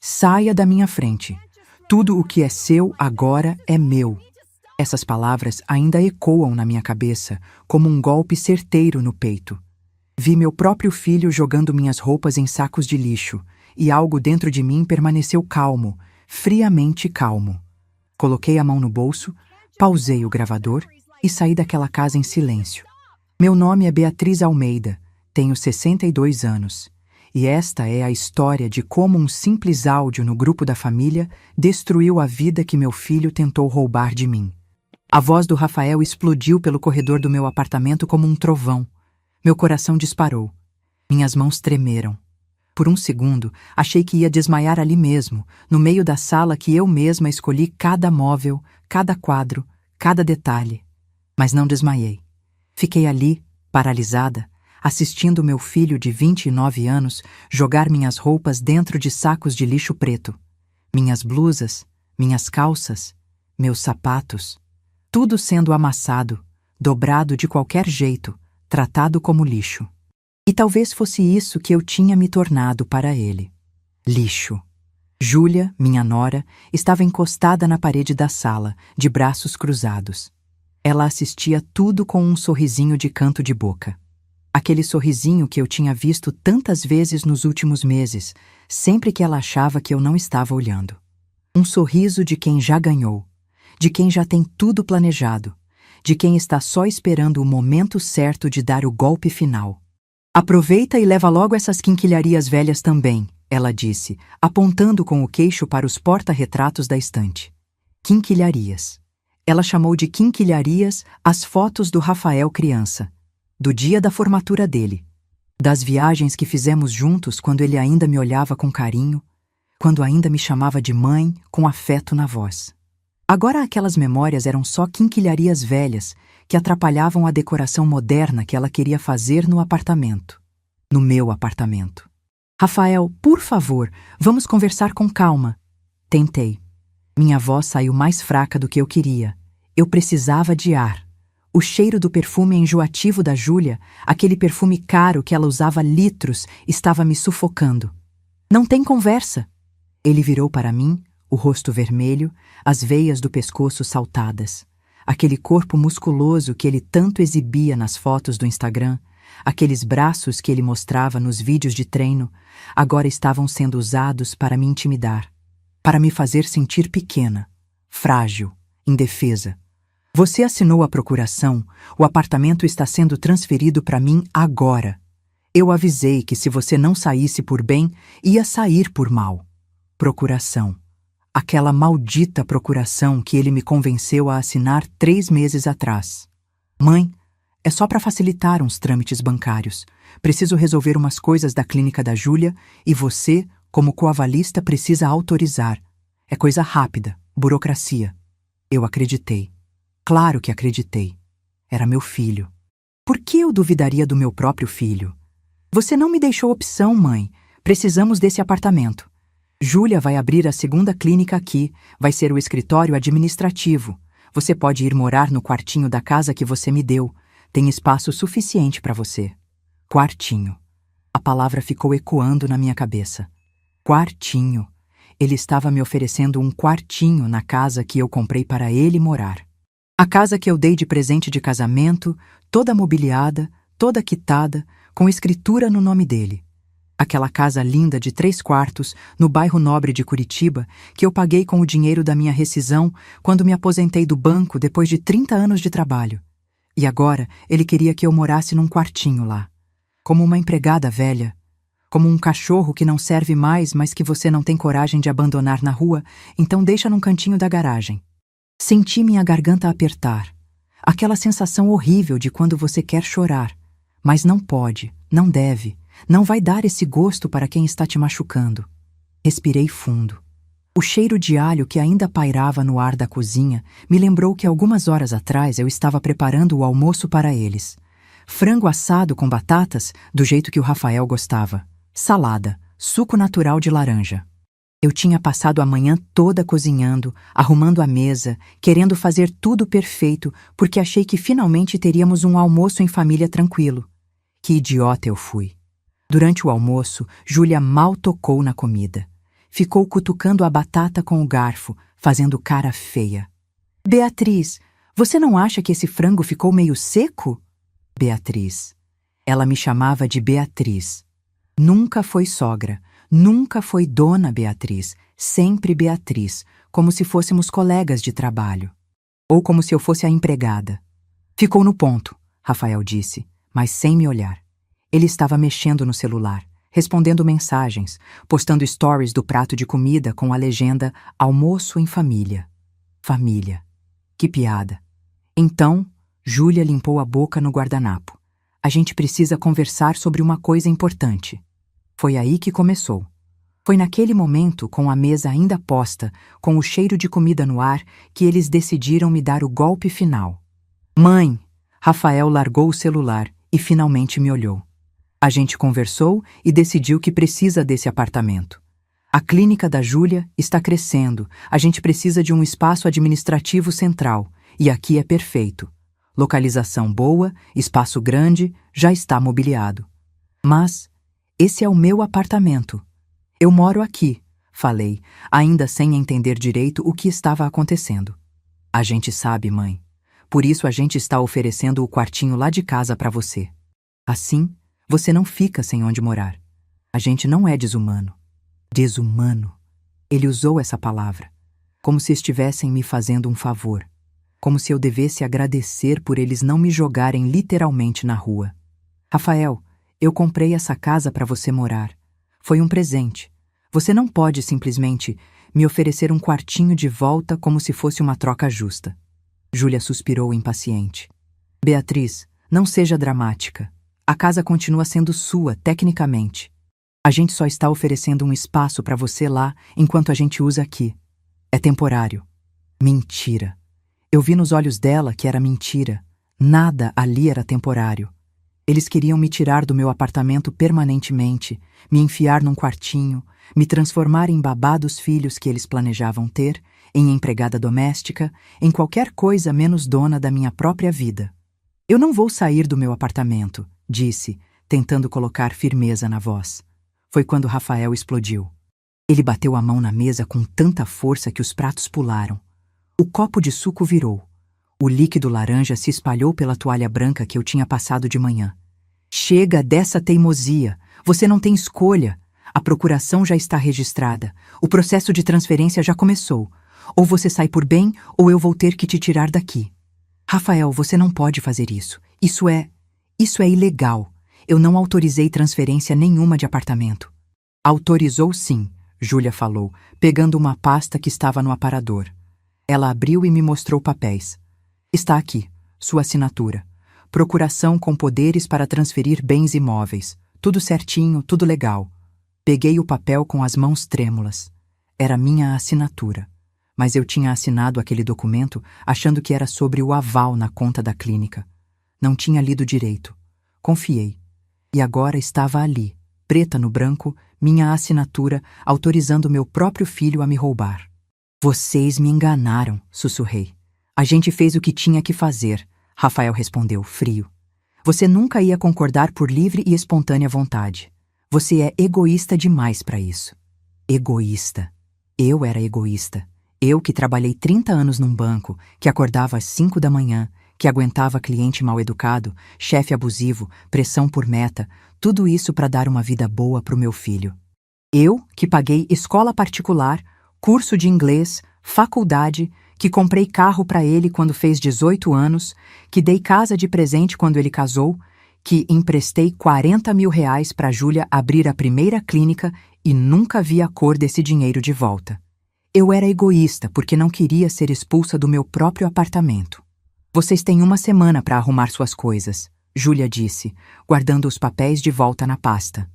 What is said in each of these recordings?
Saia da minha frente. Tudo o que é seu agora é meu. Essas palavras ainda ecoam na minha cabeça como um golpe certeiro no peito. Vi meu próprio filho jogando minhas roupas em sacos de lixo e algo dentro de mim permaneceu calmo, friamente calmo. Coloquei a mão no bolso, pausei o gravador e saí daquela casa em silêncio. Meu nome é Beatriz Almeida, tenho 62 anos. E esta é a história de como um simples áudio no grupo da família destruiu a vida que meu filho tentou roubar de mim. A voz do Rafael explodiu pelo corredor do meu apartamento como um trovão. Meu coração disparou. Minhas mãos tremeram. Por um segundo, achei que ia desmaiar ali mesmo, no meio da sala que eu mesma escolhi cada móvel, cada quadro, cada detalhe. Mas não desmaiei. Fiquei ali, paralisada, assistindo meu filho de 29 anos jogar minhas roupas dentro de sacos de lixo preto. Minhas blusas, minhas calças, meus sapatos. Tudo sendo amassado, dobrado de qualquer jeito, tratado como lixo. E talvez fosse isso que eu tinha me tornado para ele. Lixo. Júlia, minha nora, estava encostada na parede da sala, de braços cruzados. Ela assistia tudo com um sorrisinho de canto de boca. Aquele sorrisinho que eu tinha visto tantas vezes nos últimos meses, sempre que ela achava que eu não estava olhando. Um sorriso de quem já ganhou, de quem já tem tudo planejado, de quem está só esperando o momento certo de dar o golpe final. Aproveita e leva logo essas quinquilharias velhas também, ela disse, apontando com o queixo para os porta-retratos da estante. Quinquilharias. Ela chamou de quinquilharias as fotos do Rafael criança, do dia da formatura dele, das viagens que fizemos juntos quando ele ainda me olhava com carinho, quando ainda me chamava de mãe com afeto na voz. Agora aquelas memórias eram só quinquilharias velhas que atrapalhavam a decoração moderna que ela queria fazer no apartamento. No meu apartamento. Rafael, por favor, vamos conversar com calma. Tentei. Minha voz saiu mais fraca do que eu queria. Eu precisava de ar. O cheiro do perfume enjoativo da Júlia, aquele perfume caro que ela usava litros, estava me sufocando. Não tem conversa. Ele virou para mim, o rosto vermelho, as veias do pescoço saltadas. Aquele corpo musculoso que ele tanto exibia nas fotos do Instagram, aqueles braços que ele mostrava nos vídeos de treino, agora estavam sendo usados para me intimidar, para me fazer sentir pequena, frágil, indefesa. Você assinou a procuração, o apartamento está sendo transferido para mim agora. Eu avisei que se você não saísse por bem, ia sair por mal. Procuração. Aquela maldita procuração que ele me convenceu a assinar 3 meses atrás. Mãe, é só para facilitar uns trâmites bancários. Preciso resolver umas coisas da clínica da Júlia e você, como coavalista, precisa autorizar. É coisa rápida, burocracia. Eu acreditei. Claro que acreditei. Era meu filho. Por que eu duvidaria do meu próprio filho? Você não me deixou opção, mãe. Precisamos desse apartamento. Júlia vai abrir a 2ª clínica aqui. Vai ser o escritório administrativo. Você pode ir morar no quartinho da casa que você me deu. Tem espaço suficiente para você. Quartinho. A palavra ficou ecoando na minha cabeça. Quartinho. Ele estava me oferecendo um quartinho na casa que eu comprei para ele morar. A casa que eu dei de presente de casamento, toda mobiliada, toda quitada, com escritura no nome dele. Aquela casa linda de 3 quartos, no bairro nobre de Curitiba, que eu paguei com o dinheiro da minha rescisão quando me aposentei do banco depois de 30 anos de trabalho. E agora ele queria que eu morasse num quartinho lá. Como uma empregada velha. Como um cachorro que não serve mais, mas que você não tem coragem de abandonar na rua, então deixa num cantinho da garagem. Senti minha garganta apertar. Aquela sensação horrível de quando você quer chorar, mas não pode, não deve, não vai dar esse gosto para quem está te machucando. Respirei fundo. O cheiro de alho que ainda pairava no ar da cozinha me lembrou que algumas horas atrás eu estava preparando o almoço para eles. Frango assado com batatas, do jeito que o Rafael gostava. Salada, suco natural de laranja. Eu tinha passado a manhã toda cozinhando, arrumando a mesa, querendo fazer tudo perfeito, porque achei que finalmente teríamos um almoço em família tranquilo. Que idiota eu fui. Durante o almoço, Júlia mal tocou na comida. ficou cutucando a batata com o garfo, fazendo cara feia. Beatriz, você não acha que esse frango ficou meio seco? Beatriz. Ela me chamava de Beatriz. Nunca foi sogra, nunca foi dona Beatriz, sempre Beatriz, como se fôssemos colegas de trabalho. Ou como se eu fosse a empregada. Ficou no ponto, Rafael disse, mas sem me olhar. Ele estava mexendo no celular, respondendo mensagens, postando stories do prato de comida com a legenda Almoço em Família. Família. Que piada. Então, Júlia limpou a boca no guardanapo. A gente precisa conversar sobre uma coisa importante. Foi aí que começou. Foi naquele momento, com a mesa ainda posta, com o cheiro de comida no ar, que eles decidiram me dar o golpe final. Mãe! Rafael largou o celular e finalmente me olhou. A gente conversou e decidiu que precisa desse apartamento. A clínica da Júlia está crescendo, a gente precisa de um espaço administrativo central, e aqui é perfeito. Localização boa, espaço grande, já está mobiliado. Mas esse é o meu apartamento. Eu moro aqui, falei, ainda sem entender direito o que estava acontecendo. A gente sabe, mãe. Por isso a gente está oferecendo o quartinho lá de casa para você. Assim, você não fica sem onde morar. A gente não é desumano. Desumano. Ele usou essa palavra, como se estivessem me fazendo um favor. Como se eu devesse agradecer por eles não me jogarem literalmente na rua. Rafael, eu comprei essa casa para você morar. Foi um presente. Você não pode simplesmente me oferecer um quartinho de volta como se fosse uma troca justa. Júlia suspirou impaciente. Beatriz, não seja dramática. A casa continua sendo sua, tecnicamente. A gente só está oferecendo um espaço para você lá enquanto a gente usa aqui. É temporário. Mentira. Eu vi nos olhos dela que era mentira. Nada ali era temporário. Eles queriam me tirar do meu apartamento permanentemente, me enfiar num quartinho, me transformar em babá dos filhos que eles planejavam ter, em empregada doméstica, em qualquer coisa menos dona da minha própria vida. Eu não vou sair do meu apartamento, disse, tentando colocar firmeza na voz. Foi quando Rafael explodiu. Ele bateu a mão na mesa com tanta força que os pratos pularam. O copo de suco virou. O líquido laranja se espalhou pela toalha branca que eu tinha passado de manhã. Chega dessa teimosia. Você não tem escolha. A procuração já está registrada. O processo de transferência já começou. Ou você sai por bem, ou eu vou ter que te tirar daqui. Rafael, você não pode fazer isso. Isso é ilegal. Eu não autorizei transferência nenhuma de apartamento. Autorizou sim, Júlia falou, pegando uma pasta que estava no aparador. Ela abriu e me mostrou papéis. Está aqui, sua assinatura. Procuração com poderes para transferir bens imóveis. Tudo certinho, tudo legal. Peguei o papel com as mãos trêmulas. Era minha assinatura. Mas eu tinha assinado aquele documento achando que era sobre o aval na conta da clínica. Não tinha lido direito. Confiei. E agora estava ali, preta no branco, minha assinatura autorizando meu próprio filho a me roubar. Vocês me enganaram, sussurrei. A gente fez o que tinha que fazer, Rafael respondeu, frio. Você nunca ia concordar por livre e espontânea vontade. Você é egoísta demais para isso. Egoísta. Eu era egoísta. Eu que trabalhei 30 anos num banco, que acordava às 5 da manhã, que aguentava cliente mal-educado, chefe abusivo, pressão por meta, tudo isso para dar uma vida boa para o meu filho. Eu, que paguei escola particular, curso de inglês, faculdade, que comprei carro para ele quando fez 18 anos, que dei casa de presente quando ele casou, que emprestei R$40 mil para Júlia abrir a primeira clínica e nunca vi a cor desse dinheiro de volta. Eu era egoísta porque não queria ser expulsa do meu próprio apartamento. Vocês têm uma semana para arrumar suas coisas, Júlia disse, guardando os papéis de volta na pasta.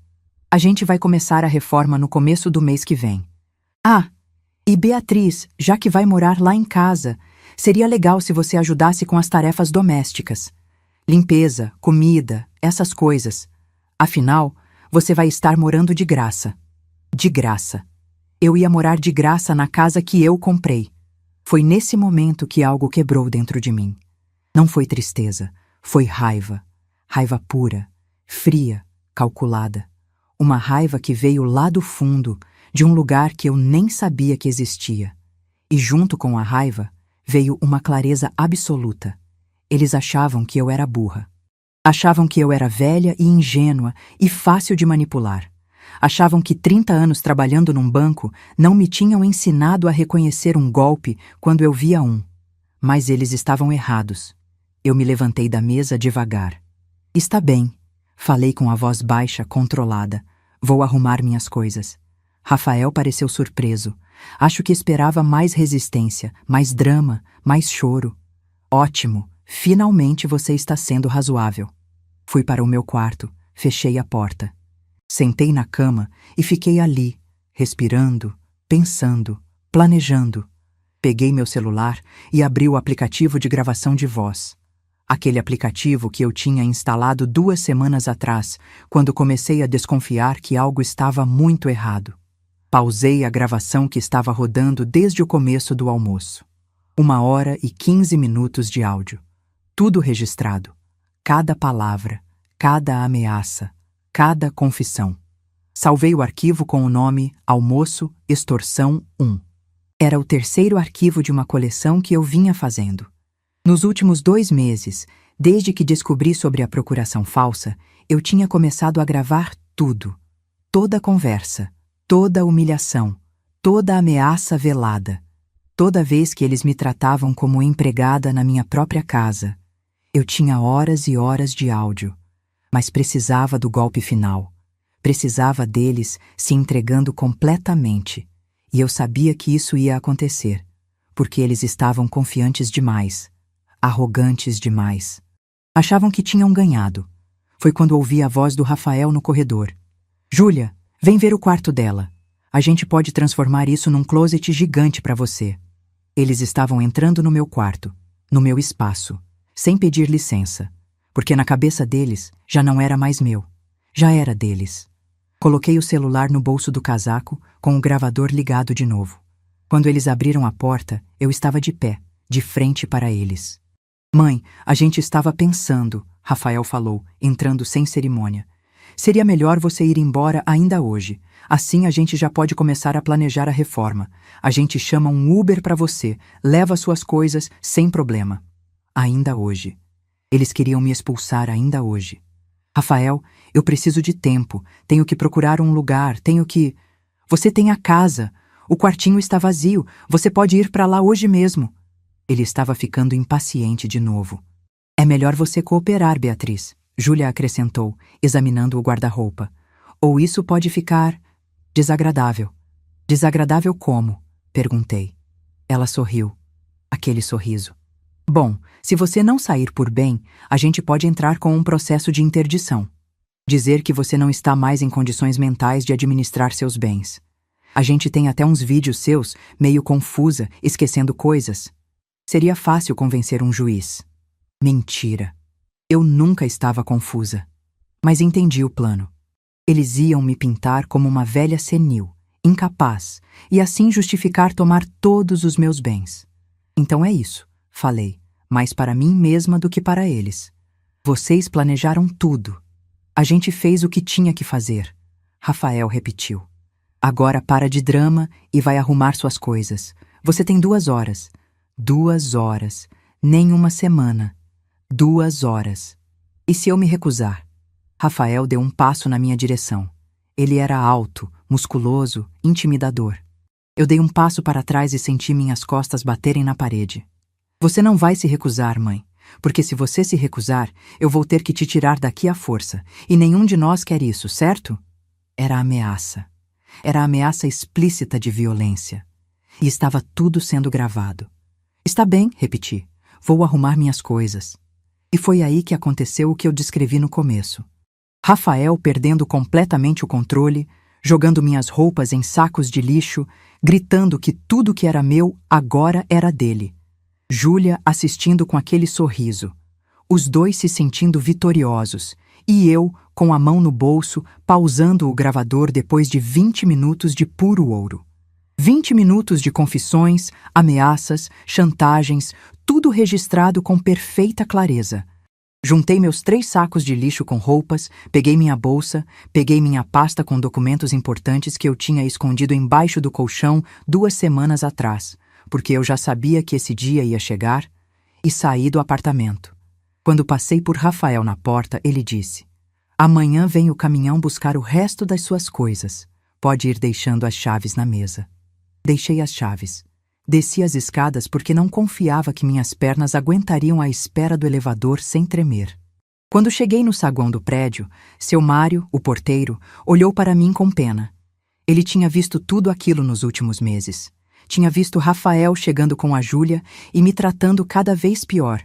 A gente vai começar a reforma no começo do mês que vem. Ah, e Beatriz, já que vai morar lá em casa, seria legal se você ajudasse com as tarefas domésticas. Limpeza, comida, essas coisas. Afinal, você vai estar morando de graça. De graça. Eu ia morar de graça na casa que eu comprei. Foi nesse momento que algo quebrou dentro de mim. Não foi tristeza, foi raiva. Raiva pura, fria, calculada. Uma raiva que veio lá do fundo, de um lugar que eu nem sabia que existia. E junto com a raiva veio uma clareza absoluta. Eles achavam que eu era burra. Achavam que eu era velha e ingênua e fácil de manipular. Achavam que 30 anos trabalhando num banco não me tinham ensinado a reconhecer um golpe quando eu via um. Mas eles estavam errados. Eu me levantei da mesa devagar. Está bem, falei com a voz baixa, controlada. Vou arrumar minhas coisas. Rafael pareceu surpreso. Acho que esperava mais resistência, mais drama, mais choro. Ótimo, finalmente você está sendo razoável. Fui para o meu quarto, fechei a porta. Sentei na cama e fiquei ali, respirando, pensando, planejando. Peguei meu celular e abri o aplicativo de gravação de voz. Aquele aplicativo que eu tinha instalado 2 semanas atrás, quando comecei a desconfiar que algo estava muito errado. Pausei a gravação que estava rodando desde o começo do almoço. 1h15 de áudio. Tudo registrado. Cada palavra, cada ameaça, cada confissão. Salvei o arquivo com o nome Almoço Extorsão 1. Era o 3º arquivo de uma coleção que eu vinha fazendo. Nos últimos 2 meses, desde que descobri sobre a procuração falsa, eu tinha começado a gravar tudo. Toda conversa, toda humilhação, toda ameaça velada. Toda vez que eles me tratavam como empregada na minha própria casa. Eu tinha horas e horas de áudio, mas precisava do golpe final. Precisava deles se entregando completamente. E eu sabia que isso ia acontecer, porque eles estavam confiantes demais. Arrogantes demais. Achavam que tinham ganhado. Foi quando ouvi a voz do Rafael no corredor. Júlia, vem ver o quarto dela. A gente pode transformar isso num closet gigante para você. Eles estavam entrando no meu quarto, no meu espaço, sem pedir licença, porque na cabeça deles já não era mais meu, já era deles. Coloquei o celular no bolso do casaco com o gravador ligado de novo. Quando eles abriram a porta, eu estava de pé, de frente para eles. Mãe, a gente estava pensando, Rafael falou, entrando sem cerimônia. Seria melhor você ir embora ainda hoje. Assim a gente já pode começar a planejar a reforma. A gente chama um Uber para você, leva suas coisas sem problema. Ainda hoje. Eles queriam me expulsar ainda hoje. Rafael, eu preciso de tempo. Tenho que procurar um lugar, tenho que... Você tem a casa. O quartinho está vazio. Você pode ir para lá hoje mesmo. Ele estava ficando impaciente de novo. É melhor você cooperar, Beatriz, Júlia acrescentou, examinando o guarda-roupa. Ou isso pode ficar... desagradável. Desagradável como? Perguntei. Ela sorriu. Aquele sorriso. Bom, se você não sair por bem, a gente pode entrar com um processo de interdição. Dizer que você não está mais em condições mentais de administrar seus bens. A gente tem até uns vídeos seus, meio confusa, esquecendo coisas. Seria fácil convencer um juiz. Mentira. Eu nunca estava confusa. Mas entendi o plano. Eles iam me pintar como uma velha senil, incapaz, e assim justificar tomar todos os meus bens. Então é isso, falei, mais para mim mesma do que para eles. Vocês planejaram tudo. A gente fez o que tinha que fazer. Rafael repetiu. Agora para de drama e vai arrumar suas coisas. Você tem 2 horas. 2 horas. Nem uma semana. 2 horas. E se eu me recusar? Rafael deu um passo na minha direção. Ele era alto, musculoso, intimidador. Eu dei um passo para trás e senti minhas costas baterem na parede. Você não vai se recusar, mãe, porque se você se recusar, eu vou ter que te tirar daqui à força, e nenhum de nós quer isso, certo? Era ameaça. Era a ameaça explícita de violência. E estava tudo sendo gravado. Está bem, repeti. Vou arrumar minhas coisas. E foi aí que aconteceu o que eu descrevi no começo. Rafael perdendo completamente o controle, jogando minhas roupas em sacos de lixo, gritando que tudo que era meu agora era dele. Júlia assistindo com aquele sorriso. Os dois se sentindo vitoriosos. E eu, com a mão no bolso, pausando o gravador depois de 20 minutos de puro ouro. 20 minutos de confissões, ameaças, chantagens, tudo registrado com perfeita clareza. Juntei meus 3 sacos de lixo com roupas, peguei minha bolsa, peguei minha pasta com documentos importantes que eu tinha escondido embaixo do colchão 2 semanas atrás, porque eu já sabia que esse dia ia chegar, e saí do apartamento. Quando passei por Rafael na porta, ele disse: "Amanhã vem o caminhão buscar o resto das suas coisas. Pode ir deixando as chaves na mesa." Deixei as chaves. Desci as escadas porque não confiava que minhas pernas aguentariam a espera do elevador sem tremer. Quando cheguei no saguão do prédio, seu Mário, o porteiro, olhou para mim com pena. Ele tinha visto tudo aquilo nos últimos meses. Tinha visto Rafael chegando com a Júlia e me tratando cada vez pior.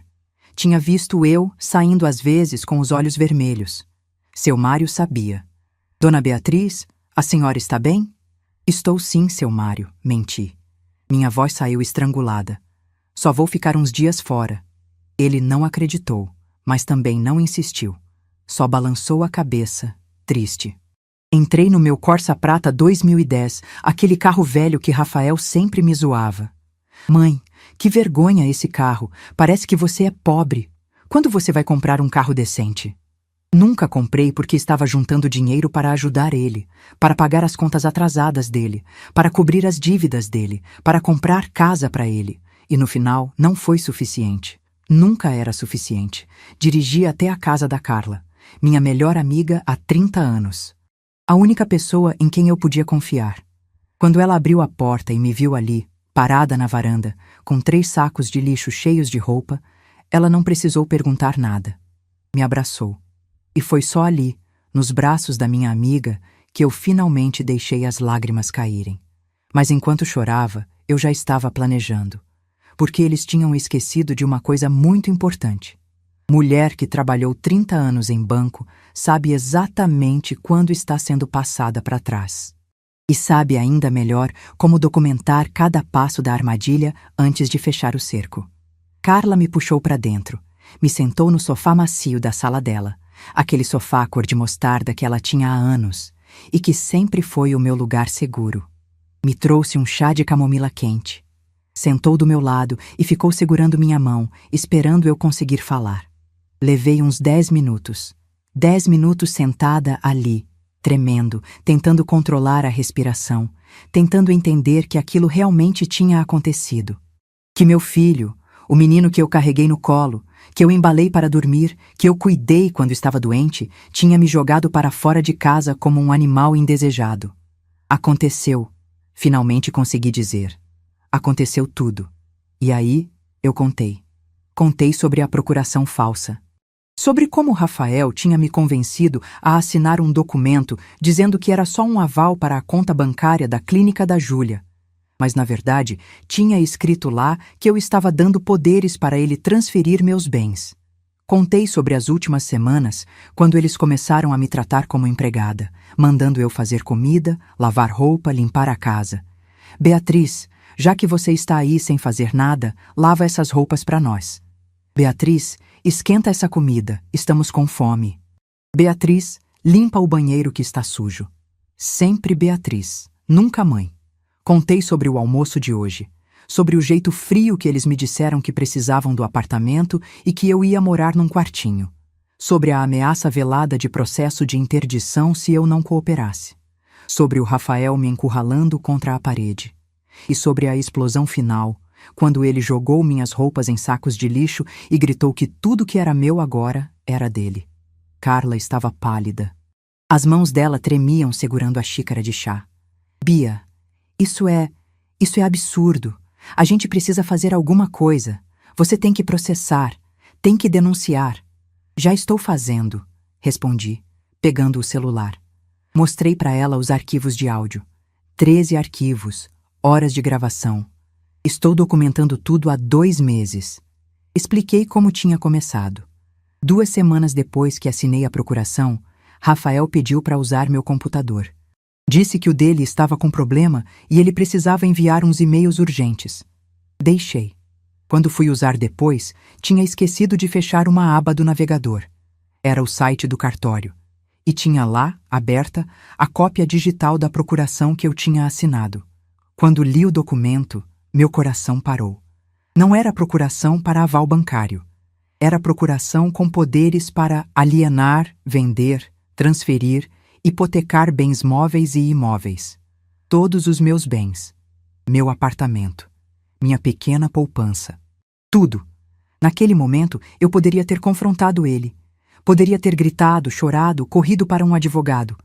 Tinha visto eu saindo às vezes com os olhos vermelhos. Seu Mário sabia. "Dona Beatriz, a senhora está bem?" "Estou sim, seu Mário", menti. Minha voz saiu estrangulada. "Só vou ficar uns dias fora." Ele não acreditou, mas também não insistiu. Só balançou a cabeça, triste. Entrei no meu Corsa Prata 2010, aquele carro velho que Rafael sempre me zoava. "Mãe, que vergonha esse carro. Parece que você é pobre. Quando você vai comprar um carro decente?" Nunca comprei porque estava juntando dinheiro para ajudar ele, para pagar as contas atrasadas dele, para cobrir as dívidas dele, para comprar casa para ele. E no final não foi suficiente. Nunca era suficiente. Dirigi até a casa da Carla, minha melhor amiga há 30 anos. A única pessoa em quem eu podia confiar. Quando ela abriu a porta e me viu ali, parada na varanda, com 3 sacos de lixo cheios de roupa, ela não precisou perguntar nada. Me abraçou. E foi só ali, nos braços da minha amiga, que eu finalmente deixei as lágrimas caírem. Mas enquanto chorava, eu já estava planejando. Porque eles tinham esquecido de uma coisa muito importante. Mulher que trabalhou 30 anos em banco sabe exatamente quando está sendo passada para trás. E sabe ainda melhor como documentar cada passo da armadilha antes de fechar o cerco. Carla me puxou para dentro, me sentou no sofá macio da sala dela, aquele sofá cor de mostarda que ela tinha há anos e que sempre foi o meu lugar seguro. Me trouxe um chá de camomila quente. Sentou do meu lado e ficou segurando minha mão, esperando eu conseguir falar. Levei uns 10 minutos. 10 minutos sentada ali, tremendo, tentando controlar a respiração, tentando entender que aquilo realmente tinha acontecido. Que meu filho, o menino que eu carreguei no colo, que eu embalei para dormir, que eu cuidei quando estava doente, tinha me jogado para fora de casa como um animal indesejado. Aconteceu. Finalmente consegui dizer. Aconteceu tudo. E aí, eu contei. Contei sobre a procuração falsa. Sobre como Rafael tinha me convencido a assinar um documento dizendo que era só um aval para a conta bancária da clínica da Júlia. Mas, na verdade, tinha escrito lá que eu estava dando poderes para ele transferir meus bens. Contei sobre as últimas semanas, quando eles começaram a me tratar como empregada, mandando eu fazer comida, lavar roupa, limpar a casa. "Beatriz, já que você está aí sem fazer nada, lava essas roupas para nós. Beatriz, esquenta essa comida, estamos com fome. Beatriz, limpa o banheiro que está sujo." Sempre Beatriz, nunca mãe. Contei sobre o almoço de hoje, sobre o jeito frio que eles me disseram que precisavam do apartamento e que eu ia morar num quartinho, sobre a ameaça velada de processo de interdição se eu não cooperasse, sobre o Rafael me encurralando contra a parede, e sobre a explosão final, quando ele jogou minhas roupas em sacos de lixo e gritou que tudo que era meu agora era dele. Carla estava pálida. As mãos dela tremiam segurando a xícara de chá. "Bia, Isso é absurdo. A gente precisa fazer alguma coisa. Você tem que processar, tem que denunciar." "Já estou fazendo", respondi, pegando o celular. Mostrei para ela os arquivos de áudio. 13 arquivos, horas de gravação. Estou documentando tudo há 2 meses. Expliquei como tinha começado. 2 semanas depois que assinei a procuração, Rafael pediu para usar meu computador. Disse que o dele estava com problema e ele precisava enviar uns e-mails urgentes. Deixei. Quando fui usar depois, tinha esquecido de fechar uma aba do navegador. Era o site do cartório. E tinha lá, aberta, a cópia digital da procuração que eu tinha assinado. Quando li o documento, meu coração parou. Não era procuração para aval bancário. Era procuração com poderes para alienar, vender, transferir, hipotecar bens móveis e imóveis. Todos os meus bens. Meu apartamento. Minha pequena poupança. Tudo. Naquele momento, eu poderia ter confrontado ele. Poderia ter gritado, chorado, corrido para um advogado.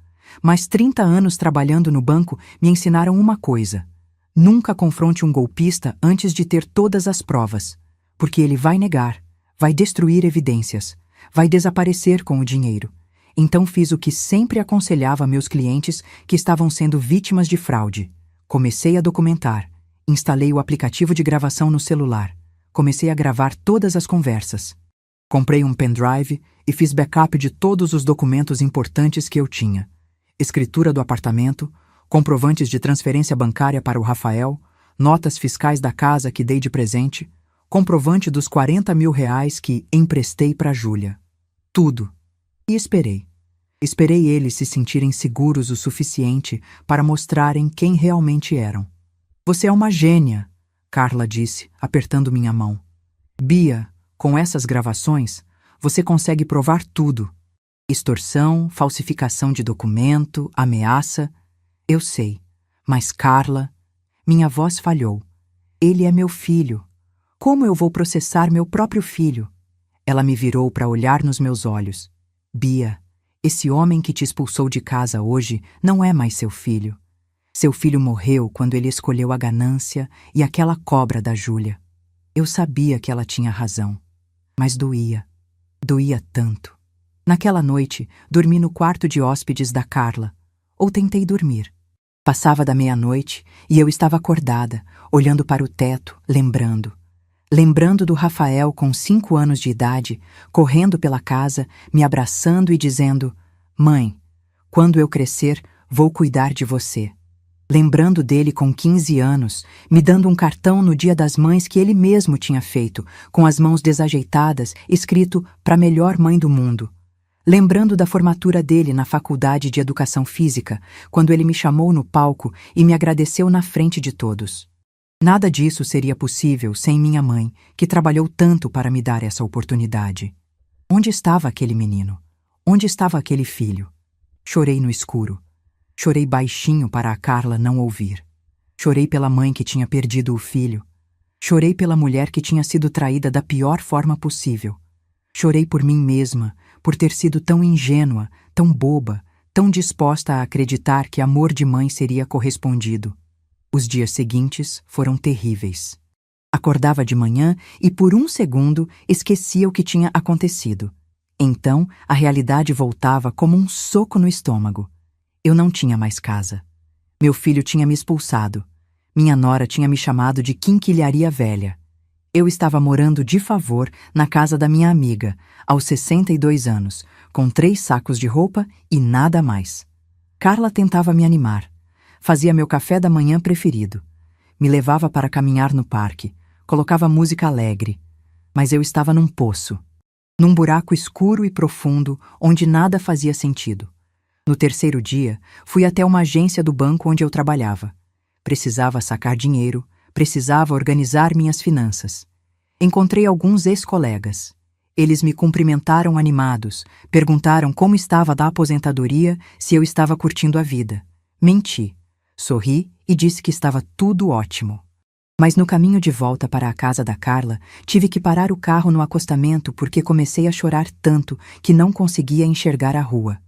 Mas 30 anos trabalhando no banco me ensinaram uma coisa. Nunca confronte um golpista antes de ter todas as provas, porque ele vai negar, vai destruir evidências, vai desaparecer com o dinheiro. Então fiz o que sempre aconselhava a meus clientes que estavam sendo vítimas de fraude. Comecei a documentar, instalei o aplicativo de gravação no celular, comecei a gravar todas as conversas. Comprei um pendrive e fiz backup de todos os documentos importantes que eu tinha. Escritura do apartamento, comprovantes de transferência bancária para o Rafael, notas fiscais da casa que dei de presente, comprovante dos 40 mil reais que emprestei para Júlia. Tudo. E esperei. Esperei eles se sentirem seguros o suficiente para mostrarem quem realmente eram. Você é uma gênia, Carla disse, apertando minha mão. Bia, com essas gravações, você consegue provar tudo. Extorsão, falsificação de documento, ameaça. Eu sei, mas Carla, minha voz falhou. Ele é meu filho. Como eu vou processar meu próprio filho? Ela me virou para olhar nos meus olhos. Bia, esse homem que te expulsou de casa hoje não é mais seu filho. Seu filho morreu quando ele escolheu a ganância e aquela cobra da Júlia. Eu sabia que ela tinha razão, mas doía. Doía tanto. Naquela noite, dormi no quarto de hóspedes da Carla, ou tentei dormir. Passava da meia-noite e eu estava acordada, olhando para o teto, lembrando. Lembrando do Rafael com 5 anos de idade, correndo pela casa, me abraçando e dizendo: Mãe, quando eu crescer, vou cuidar de você. Lembrando dele com 15 anos, me dando um cartão no Dia das Mães que ele mesmo tinha feito, com as mãos desajeitadas, escrito para a melhor mãe do mundo. Lembrando da formatura dele na Faculdade de Educação Física, quando ele me chamou no palco e me agradeceu na frente de todos. Nada disso seria possível sem minha mãe, que trabalhou tanto para me dar essa oportunidade. Onde estava aquele menino? Onde estava aquele filho? Chorei no escuro. Chorei baixinho para a Carla não ouvir. Chorei pela mãe que tinha perdido o filho. Chorei pela mulher que tinha sido traída da pior forma possível. Chorei por mim mesma, por ter sido tão ingênua, tão boba, tão disposta a acreditar que amor de mãe seria correspondido. Os dias seguintes foram terríveis. Acordava de manhã e por um segundo esquecia o que tinha acontecido. Então a realidade voltava como um soco no estômago. Eu não tinha mais casa. Meu filho tinha me expulsado. Minha nora tinha me chamado de quinquilharia velha. Eu estava morando de favor na casa da minha amiga, aos 62 anos, com 3 sacos de roupa e nada mais. Carla tentava me animar. Fazia meu café da manhã preferido. Me levava para caminhar no parque. Colocava música alegre. Mas eu estava num poço. Num buraco escuro e profundo, onde nada fazia sentido. No terceiro dia, fui até uma agência do banco onde eu trabalhava. Precisava sacar dinheiro, precisava organizar minhas finanças. Encontrei alguns ex-colegas. Eles me cumprimentaram animados, perguntaram como estava da aposentadoria, se eu estava curtindo a vida. Menti. Sorri e disse que estava tudo ótimo. Mas no caminho de volta para a casa da Carla, tive que parar o carro no acostamento porque comecei a chorar tanto que não conseguia enxergar a rua.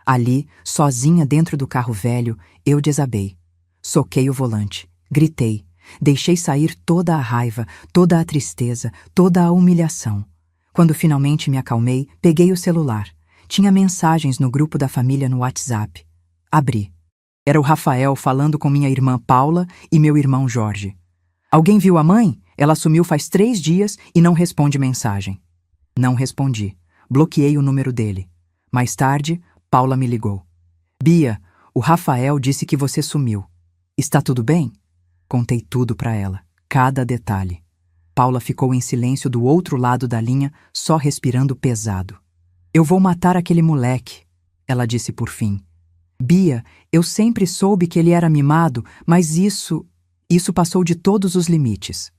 Ali, sozinha dentro do carro velho, eu desabei. Soquei o volante, gritei, deixei sair toda a raiva, toda a tristeza, toda a humilhação. Quando finalmente me acalmei, peguei o celular. Tinha mensagens no grupo da família no WhatsApp. Abri. Era o Rafael falando com minha irmã Paula e meu irmão Jorge. Alguém viu a mãe? Ela sumiu faz 3 dias e não responde mensagem. Não respondi. Bloqueei o número dele. Mais tarde, Paula me ligou. Bia, o Rafael disse que você sumiu. Está tudo bem? Contei tudo para ela, cada detalhe. Paula ficou em silêncio do outro lado da linha, só respirando pesado. Eu vou matar aquele moleque, ela disse por fim. Bia, eu sempre soube que ele era mimado, mas isso passou de todos os limites.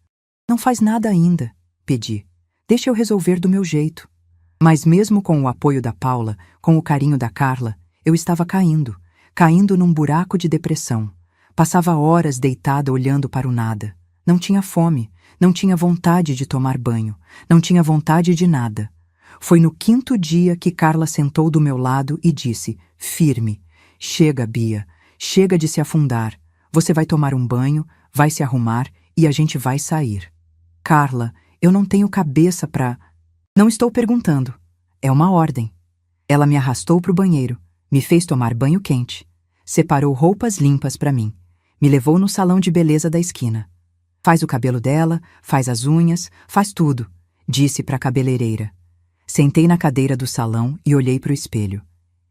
Não faz nada ainda, pedi. Deixa eu resolver do meu jeito. Mas mesmo com o apoio da Paula, com o carinho da Carla, eu estava caindo num buraco de depressão. Passava horas deitada olhando para o nada. Não tinha fome, não tinha vontade de tomar banho, não tinha vontade de nada. Foi no 5º dia que Carla sentou do meu lado e disse, firme, chega, Bia, chega de se afundar. Você vai tomar um banho, vai se arrumar e a gente vai sair. Carla, eu não tenho cabeça pra... Não estou perguntando. É uma ordem. Ela me arrastou pro banheiro, me fez tomar banho quente, separou roupas limpas para mim, me levou no salão de beleza da esquina. Faz o cabelo dela, faz as unhas, faz tudo, disse para a cabeleireira. Sentei na cadeira do salão e olhei para o espelho.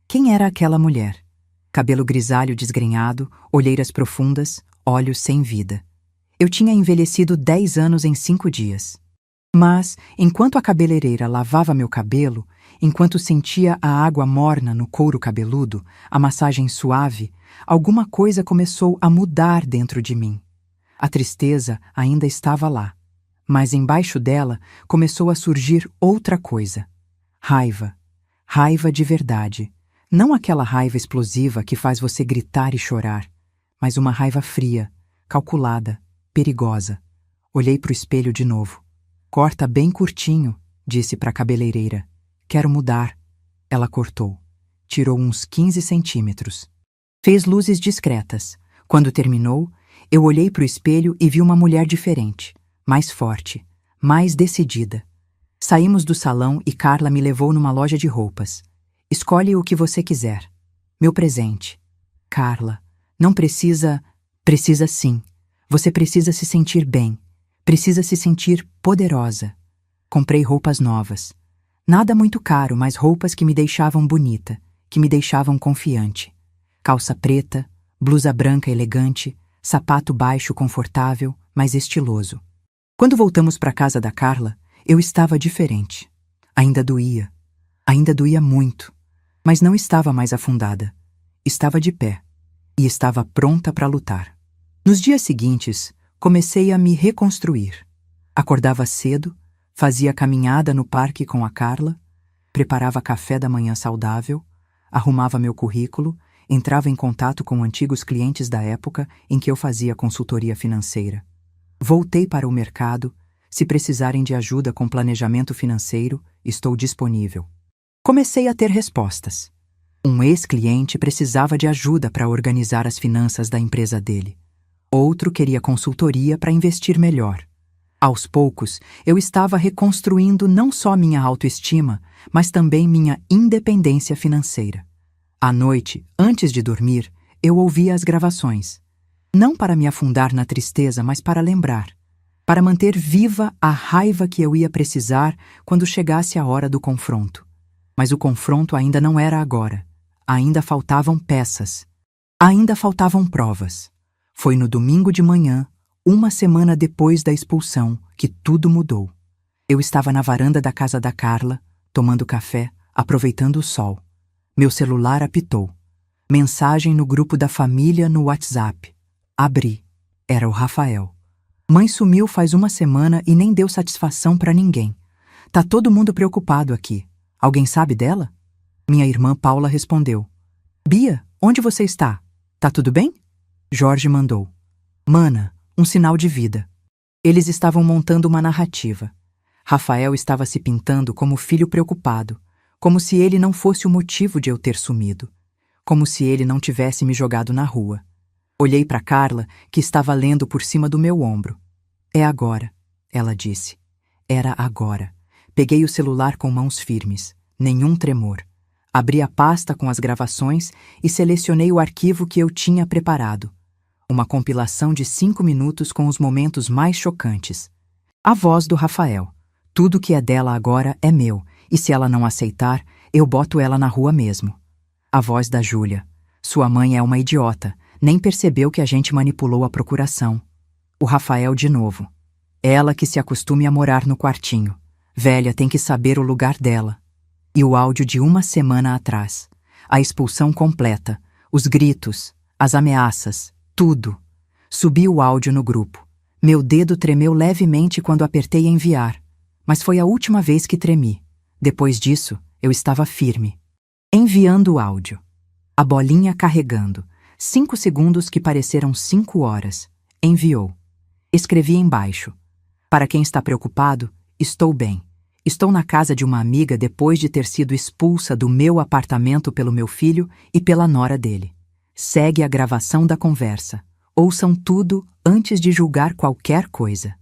Quem era aquela mulher? Cabelo grisalho desgrenhado, olheiras profundas, olhos sem vida. Eu tinha envelhecido 10 anos em 5 dias. Mas, enquanto a cabeleireira lavava meu cabelo, enquanto sentia a água morna no couro cabeludo, a massagem suave, alguma coisa começou a mudar dentro de mim. A tristeza ainda estava lá, mas embaixo dela começou a surgir outra coisa. Raiva. Raiva de verdade. Não aquela raiva explosiva que faz você gritar e chorar, mas uma raiva fria, calculada, perigosa. Olhei para o espelho de novo. Corta bem curtinho, disse para a cabeleireira. Quero mudar. Ela cortou. Tirou uns 15 centímetros. Fez luzes discretas. Quando terminou, eu olhei para o espelho e vi uma mulher diferente, mais forte, mais decidida. Saímos do salão e Carla me levou numa loja de roupas. Escolhe o que você quiser. Meu presente. Carla, não precisa... Precisa sim. Você precisa se sentir bem. Precisa se sentir poderosa. Comprei roupas novas. Nada muito caro, mas roupas que me deixavam bonita, que me deixavam confiante. Calça preta, blusa branca elegante, sapato baixo confortável, mas estiloso. Quando voltamos para a casa da Carla, eu estava diferente. Ainda doía muito, mas não estava mais afundada. Estava de pé e estava pronta para lutar. Nos dias seguintes, comecei a me reconstruir. Acordava cedo, fazia caminhada no parque com a Carla, preparava café da manhã saudável, arrumava meu currículo, entrava em contato com antigos clientes da época em que eu fazia consultoria financeira. Voltei para o mercado. Se precisarem de ajuda com planejamento financeiro, estou disponível. Comecei a ter respostas. Um ex-cliente precisava de ajuda para organizar as finanças da empresa dele. Outro queria consultoria para investir melhor. Aos poucos, eu estava reconstruindo não só minha autoestima, mas também minha independência financeira. À noite, antes de dormir, eu ouvia as gravações. Não para me afundar na tristeza, mas para lembrar. Para manter viva a raiva que eu ia precisar quando chegasse a hora do confronto. Mas o confronto ainda não era agora. Ainda faltavam peças. Ainda faltavam provas. Foi no domingo de manhã, uma semana depois da expulsão, que tudo mudou. Eu estava na varanda da casa da Carla, tomando café, aproveitando o sol. Meu celular apitou. Mensagem no grupo da família no WhatsApp. Abri. Era o Rafael. Mãe sumiu faz uma semana e nem deu satisfação para ninguém. Tá todo mundo preocupado aqui. Alguém sabe dela? Minha irmã Paula respondeu. Bia, onde você está? Tá tudo bem? Jorge mandou. Mana, um sinal de vida. Eles estavam montando uma narrativa. Rafael estava se pintando como filho preocupado, como se ele não fosse o motivo de eu ter sumido, como se ele não tivesse me jogado na rua. Olhei para Carla, que estava lendo por cima do meu ombro. É agora, ela disse. Era agora. Peguei o celular com mãos firmes, nenhum tremor. Abri a pasta com as gravações e selecionei o arquivo que eu tinha preparado. Uma compilação de 5 minutos com os momentos mais chocantes. A voz do Rafael. Tudo que é dela agora é meu, e se ela não aceitar, eu boto ela na rua mesmo. A voz da Júlia. Sua mãe é uma idiota, nem percebeu que a gente manipulou a procuração. O Rafael de novo. Ela que se acostume a morar no quartinho. Velha tem que saber o lugar dela. E o áudio de uma semana atrás. A expulsão completa, os gritos, as ameaças, tudo. Subi o áudio no grupo. Meu dedo tremeu levemente quando apertei enviar. Mas foi a última vez que tremi. Depois disso, eu estava firme. Enviando o áudio. A bolinha carregando. 5 segundos que pareceram 5 horas. Enviou. Escrevi embaixo. Para quem está preocupado, estou bem. Estou na casa de uma amiga depois de ter sido expulsa do meu apartamento pelo meu filho e pela nora dele. Segue a gravação da conversa. Ouçam tudo antes de julgar qualquer coisa.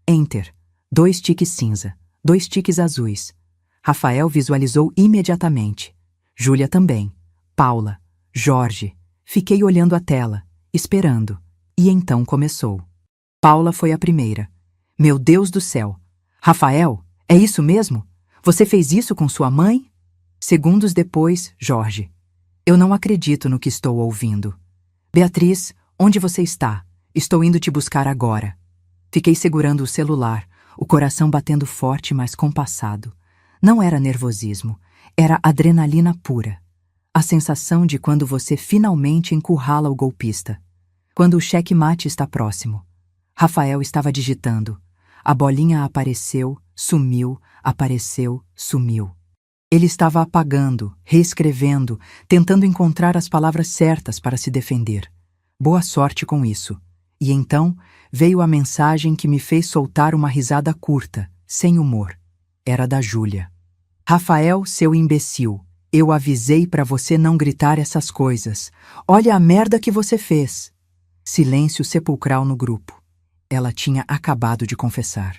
Enter. 2 tiques cinza. 2 tiques azuis. Rafael visualizou imediatamente. Júlia também. Paula. Jorge. Fiquei olhando a tela, esperando. E então começou. Paula foi a primeira. Meu Deus do céu! Rafael, é isso mesmo? Você fez isso com sua mãe? Segundos depois, Jorge. Eu não acredito no que estou ouvindo. Beatriz, onde você está? Estou indo te buscar agora. Fiquei segurando o celular, o coração batendo forte, mas compassado. Não era nervosismo, era adrenalina pura. A sensação de quando você finalmente encurrala o golpista. Quando o cheque-mate está próximo. Rafael estava digitando. A bolinha apareceu, sumiu, apareceu, sumiu. Ele estava apagando, reescrevendo, tentando encontrar as palavras certas para se defender. Boa sorte com isso. E então veio a mensagem que me fez soltar uma risada curta, sem humor. Era da Júlia. Rafael, seu imbecil, eu avisei para você não gritar essas coisas. Olha a merda que você fez. Silêncio sepulcral no grupo. Ela tinha acabado de confessar.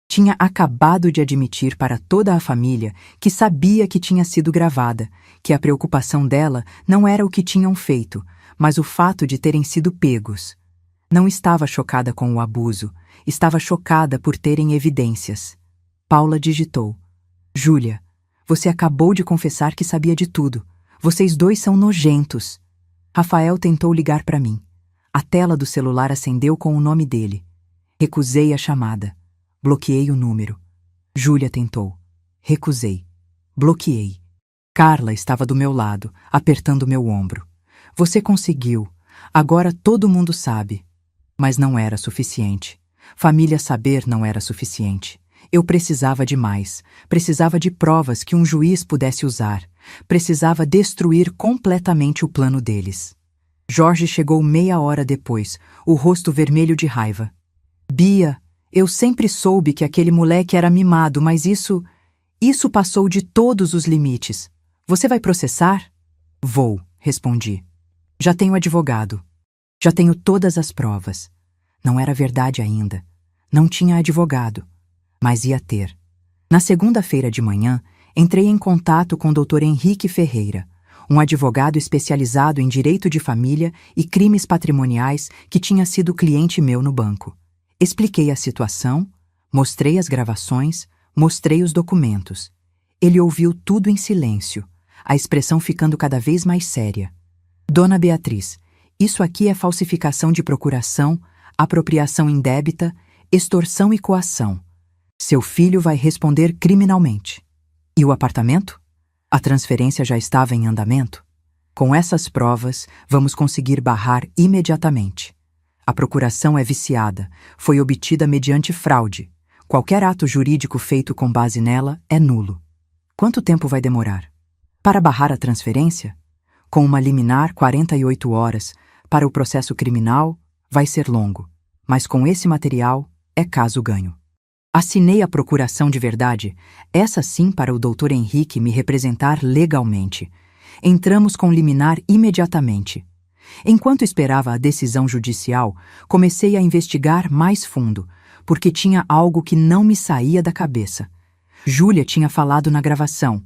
Tinha acabado de admitir para toda a família que sabia que tinha sido gravada, que a preocupação dela não era o que tinham feito, mas o fato de terem sido pegos. Não estava chocada com o abuso, estava chocada por terem evidências. Paula digitou. Júlia, você acabou de confessar que sabia de tudo. Vocês dois são nojentos. Rafael tentou ligar para mim. A tela do celular acendeu com o nome dele. Recusei a chamada. Bloqueei o número. Júlia tentou. Recusei. Bloqueei. Carla estava do meu lado, apertando meu ombro. Você conseguiu. Agora todo mundo sabe. Mas não era suficiente. Família saber não era suficiente. Eu precisava de mais. Precisava de provas que um juiz pudesse usar. Precisava destruir completamente o plano deles. Jorge chegou meia hora depois, o rosto vermelho de raiva. Bia, eu sempre soube que aquele moleque era mimado, mas isso passou de todos os limites. Você vai processar? Vou, respondi. Já tenho advogado. Já tenho todas as provas. Não era verdade ainda. Não tinha advogado. Mas ia ter. Na segunda-feira de manhã, entrei em contato com o Dr. Henrique Ferreira, um advogado especializado em direito de família e crimes patrimoniais que tinha sido cliente meu no banco. Expliquei a situação, mostrei as gravações, mostrei os documentos. Ele ouviu tudo em silêncio, a expressão ficando cada vez mais séria. Dona Beatriz, isso aqui é falsificação de procuração, apropriação indébita, extorsão e coação. Seu filho vai responder criminalmente. E o apartamento? A transferência já estava em andamento? Com essas provas, vamos conseguir barrar imediatamente. A procuração é viciada, foi obtida mediante fraude. Qualquer ato jurídico feito com base nela é nulo. Quanto tempo vai demorar? Para barrar a transferência? Com uma liminar 48 horas, para o processo criminal, vai ser longo. Mas com esse material, é caso ganho. Assinei a procuração de verdade, essa sim para o Dr. Henrique me representar legalmente. Entramos com liminar imediatamente. Enquanto esperava a decisão judicial, comecei a investigar mais fundo, porque tinha algo que não me saía da cabeça. Júlia tinha falado na gravação.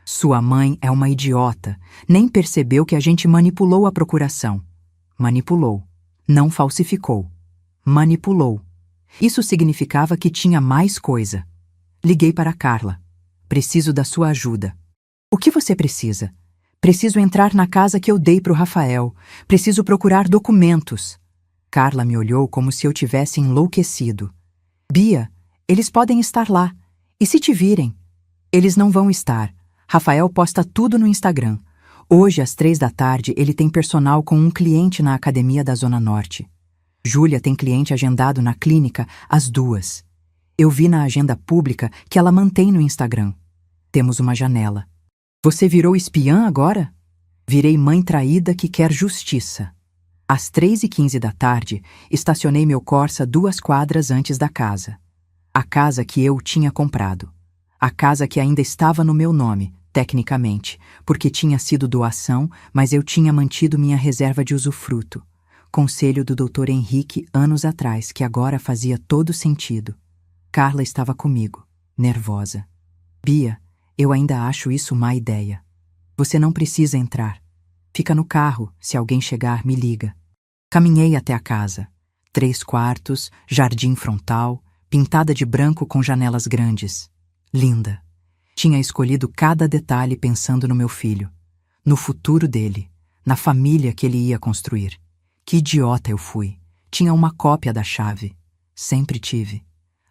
Sua mãe é uma idiota, nem percebeu que a gente manipulou a procuração. Manipulou. Não falsificou. Manipulou. Isso significava que tinha mais coisa. Liguei para Carla. Preciso da sua ajuda. O que você precisa? Preciso entrar na casa que eu dei para o Rafael. Preciso procurar documentos. Carla me olhou como se eu tivesse enlouquecido. Bia, eles podem estar lá. E se te virem? Eles não vão estar. Rafael posta tudo no Instagram. Hoje, às 15h, ele tem personal com um cliente na academia da Zona Norte. Júlia tem cliente agendado na clínica às 2h. Eu vi na agenda pública que ela mantém no Instagram. Temos uma janela. Você virou espiã agora? Virei mãe traída que quer justiça. Às 3h15 da tarde, estacionei meu Corsa 2 quadras antes da casa. A casa que eu tinha comprado. A casa que ainda estava no meu nome, tecnicamente, porque tinha sido doação, mas eu tinha mantido minha reserva de usufruto. Conselho do Dr. Henrique anos atrás, que agora fazia todo sentido. Carla estava comigo, nervosa. Bia, eu ainda acho isso má ideia. Você não precisa entrar. Fica no carro, se alguém chegar, me liga. Caminhei até a casa. 3 quartos, jardim frontal, pintada de branco com janelas grandes. Linda. Tinha escolhido cada detalhe pensando no meu filho, no futuro dele, na família que ele ia construir. Que idiota eu fui. Tinha uma cópia da chave. Sempre tive.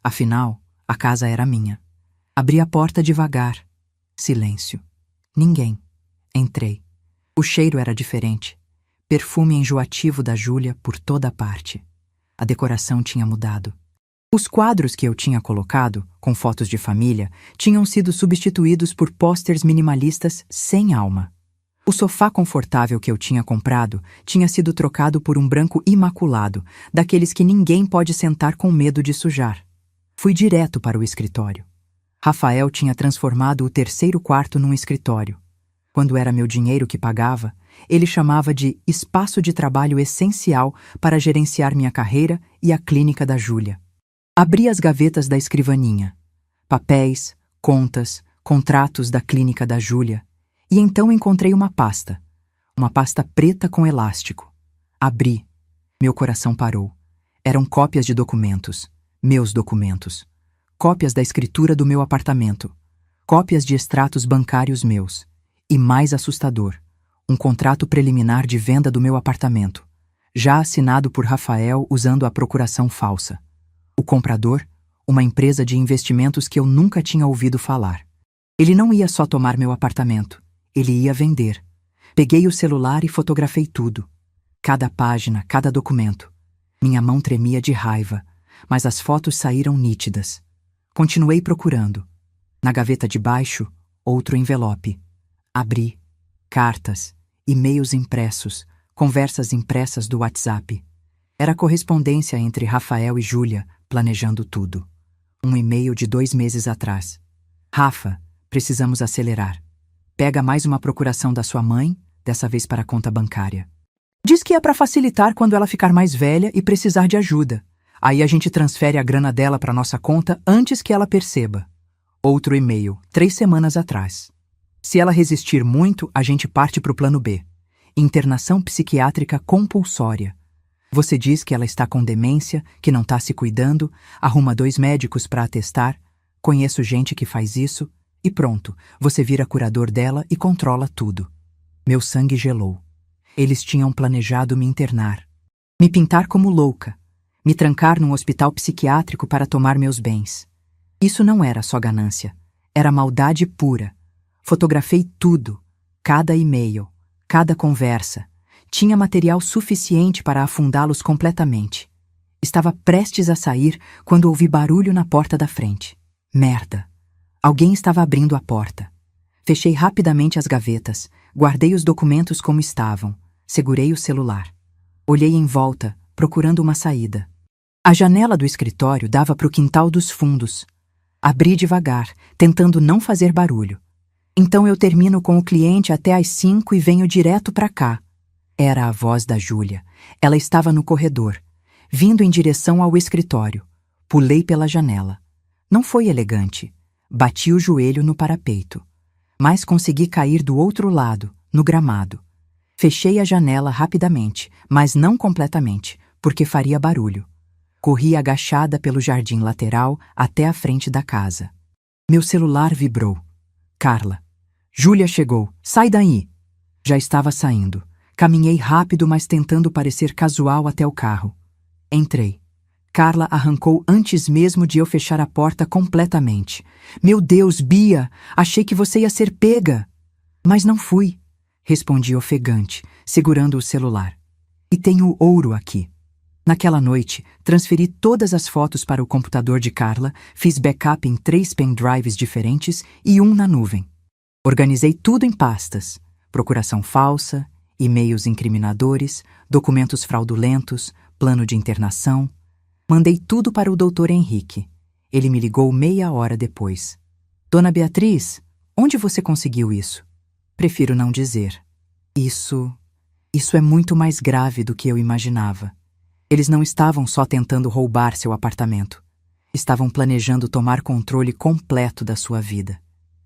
Afinal, a casa era minha. Abri a porta devagar. Silêncio. Ninguém. Entrei. O cheiro era diferente. Perfume enjoativo da Júlia por toda parte. A decoração tinha mudado. Os quadros que eu tinha colocado, com fotos de família, tinham sido substituídos por pósteres minimalistas sem alma. O sofá confortável que eu tinha comprado tinha sido trocado por um branco imaculado, daqueles que ninguém pode sentar com medo de sujar. Fui direto para o escritório. Rafael tinha transformado o 3º quarto num escritório. Quando era meu dinheiro que pagava, ele chamava de espaço de trabalho essencial para gerenciar minha carreira e a clínica da Júlia. Abri as gavetas da escrivaninha. Papéis, contas, contratos da clínica da Júlia. E então encontrei uma pasta preta com elástico. Abri. Meu coração parou. Eram cópias de documentos. Meus documentos. Cópias da escritura do meu apartamento. Cópias de extratos bancários meus. E mais assustador, um contrato preliminar de venda do meu apartamento, já assinado por Rafael usando a procuração falsa. O comprador, uma empresa de investimentos que eu nunca tinha ouvido falar. Ele não ia só tomar meu apartamento, ele ia vender. Peguei o celular e fotografei tudo. Cada página, cada documento. Minha mão tremia de raiva, mas as fotos saíram nítidas. Continuei procurando. Na gaveta de baixo, outro envelope. Abri. Cartas, e-mails impressos, conversas impressas do WhatsApp. Era correspondência entre Rafael e Júlia, planejando tudo. Um e-mail de 2 meses atrás. Rafa, precisamos acelerar. Pega mais uma procuração da sua mãe, dessa vez para a conta bancária. Diz que é para facilitar quando ela ficar mais velha e precisar de ajuda. Aí a gente transfere a grana dela para nossa conta antes que ela perceba. Outro e-mail, 3 semanas atrás. Se ela resistir muito, a gente parte para o plano B. Internação psiquiátrica compulsória. Você diz que ela está com demência, que não está se cuidando, arruma 2 médicos para atestar, conheço gente que faz isso, e pronto, você vira curador dela e controla tudo. Meu sangue gelou. Eles tinham planejado me internar. Me pintar como louca. Me trancar num hospital psiquiátrico para tomar meus bens. Isso não era só ganância. Era maldade pura. Fotografei tudo. Cada e-mail. Cada conversa. Tinha material suficiente para afundá-los completamente. Estava prestes a sair quando ouvi barulho na porta da frente. Merda! Alguém estava abrindo a porta. Fechei rapidamente as gavetas, guardei os documentos como estavam, segurei o celular. Olhei em volta, procurando uma saída. A janela do escritório dava para o quintal dos fundos. Abri devagar, tentando não fazer barulho. Então eu termino com o cliente até às 5 e venho direto para cá. Era a voz da Júlia. Ela estava no corredor, vindo em direção ao escritório. Pulei pela janela. Não foi elegante. Bati o joelho no parapeito. Mas consegui cair do outro lado, no gramado. Fechei a janela rapidamente, mas não completamente, porque faria barulho. Corri agachada pelo jardim lateral até a frente da casa. Meu celular vibrou. Carla. Júlia chegou. Sai daí! Já estava saindo. Caminhei rápido, mas tentando parecer casual até o carro. Entrei. Carla arrancou antes mesmo de eu fechar a porta completamente. Meu Deus, Bia! Achei que você ia ser pega! Mas não fui, respondi ofegante, segurando o celular. E tenho ouro aqui. Naquela noite, transferi todas as fotos para o computador de Carla, fiz backup em 3 pendrives diferentes e um na nuvem. Organizei tudo em pastas: procuração falsa, e-mails incriminadores, documentos fraudulentos, plano de internação. Mandei tudo para o Dr. Henrique. Ele me ligou meia hora depois. Dona Beatriz, onde você conseguiu isso? Prefiro não dizer. Isso é muito mais grave do que eu imaginava. Eles não estavam só tentando roubar seu apartamento. Estavam planejando tomar controle completo da sua vida.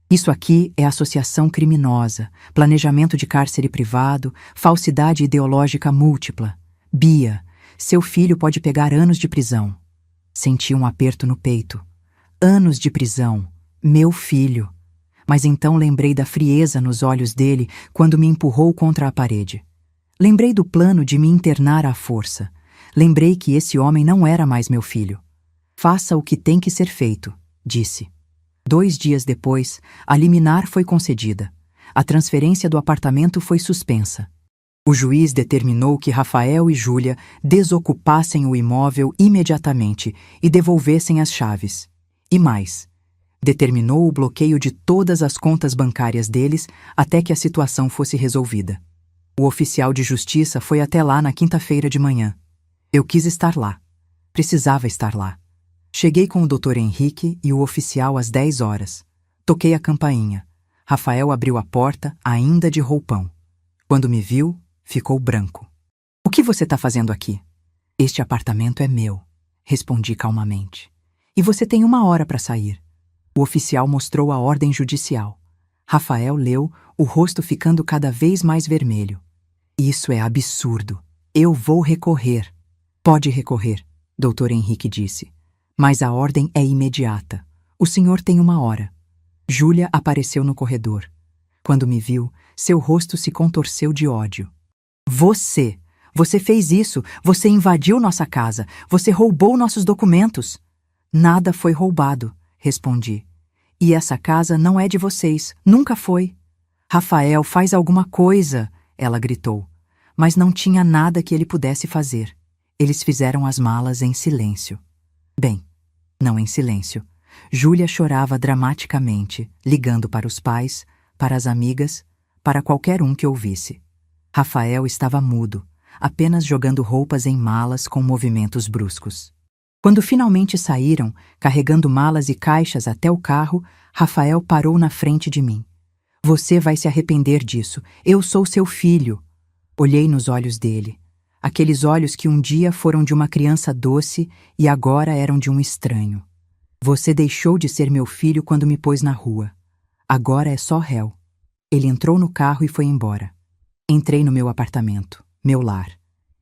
Isso aqui é associação criminosa, planejamento de cárcere privado, falsidade ideológica múltipla. Bia, seu filho pode pegar anos de prisão. Senti um aperto no peito. Anos de prisão. Meu filho. Mas então lembrei da frieza nos olhos dele quando me empurrou contra a parede. Lembrei do plano de me internar à força. Lembrei que esse homem não era mais meu filho. Faça o que tem que ser feito, disse. 2 dias depois, a liminar foi concedida. A transferência do apartamento foi suspensa. O juiz determinou que Rafael e Júlia desocupassem o imóvel imediatamente e devolvessem as chaves. E mais, determinou o bloqueio de todas as contas bancárias deles até que a situação fosse resolvida. O oficial de justiça foi até lá na quinta-feira de manhã. Eu quis estar lá. Precisava estar lá. Cheguei com o Dr. Henrique e o oficial às 10 horas. Toquei a campainha. Rafael abriu a porta, ainda de roupão. Quando me viu, ficou branco. O que você está fazendo aqui? Este apartamento é meu, respondi calmamente. E você tem 1 hora para sair. O oficial mostrou a ordem judicial. Rafael leu, o rosto ficando cada vez mais vermelho. Isso é absurdo. Eu vou recorrer. Pode recorrer, Dr. Henrique disse. Mas a ordem é imediata. O senhor tem 1 hora. Júlia apareceu no corredor. Quando me viu, seu rosto se contorceu de ódio. Você fez isso, você invadiu nossa casa, você roubou nossos documentos. Nada foi roubado, respondi. E essa casa não é de vocês, nunca foi. Rafael, faz alguma coisa, ela gritou. Mas não tinha nada que ele pudesse fazer. Eles fizeram as malas em silêncio. Bem, não em silêncio. Júlia chorava dramaticamente, ligando para os pais, para as amigas, para qualquer um que ouvisse. Rafael estava mudo, apenas jogando roupas em malas com movimentos bruscos. Quando finalmente saíram, carregando malas e caixas até o carro, Rafael parou na frente de mim. Você vai se arrepender disso. Eu sou seu filho. Olhei nos olhos dele. Aqueles olhos que um dia foram de uma criança doce e agora eram de um estranho. Você deixou de ser meu filho quando me pôs na rua. Agora é só réu. Ele entrou no carro e foi embora. Entrei no meu apartamento, meu lar.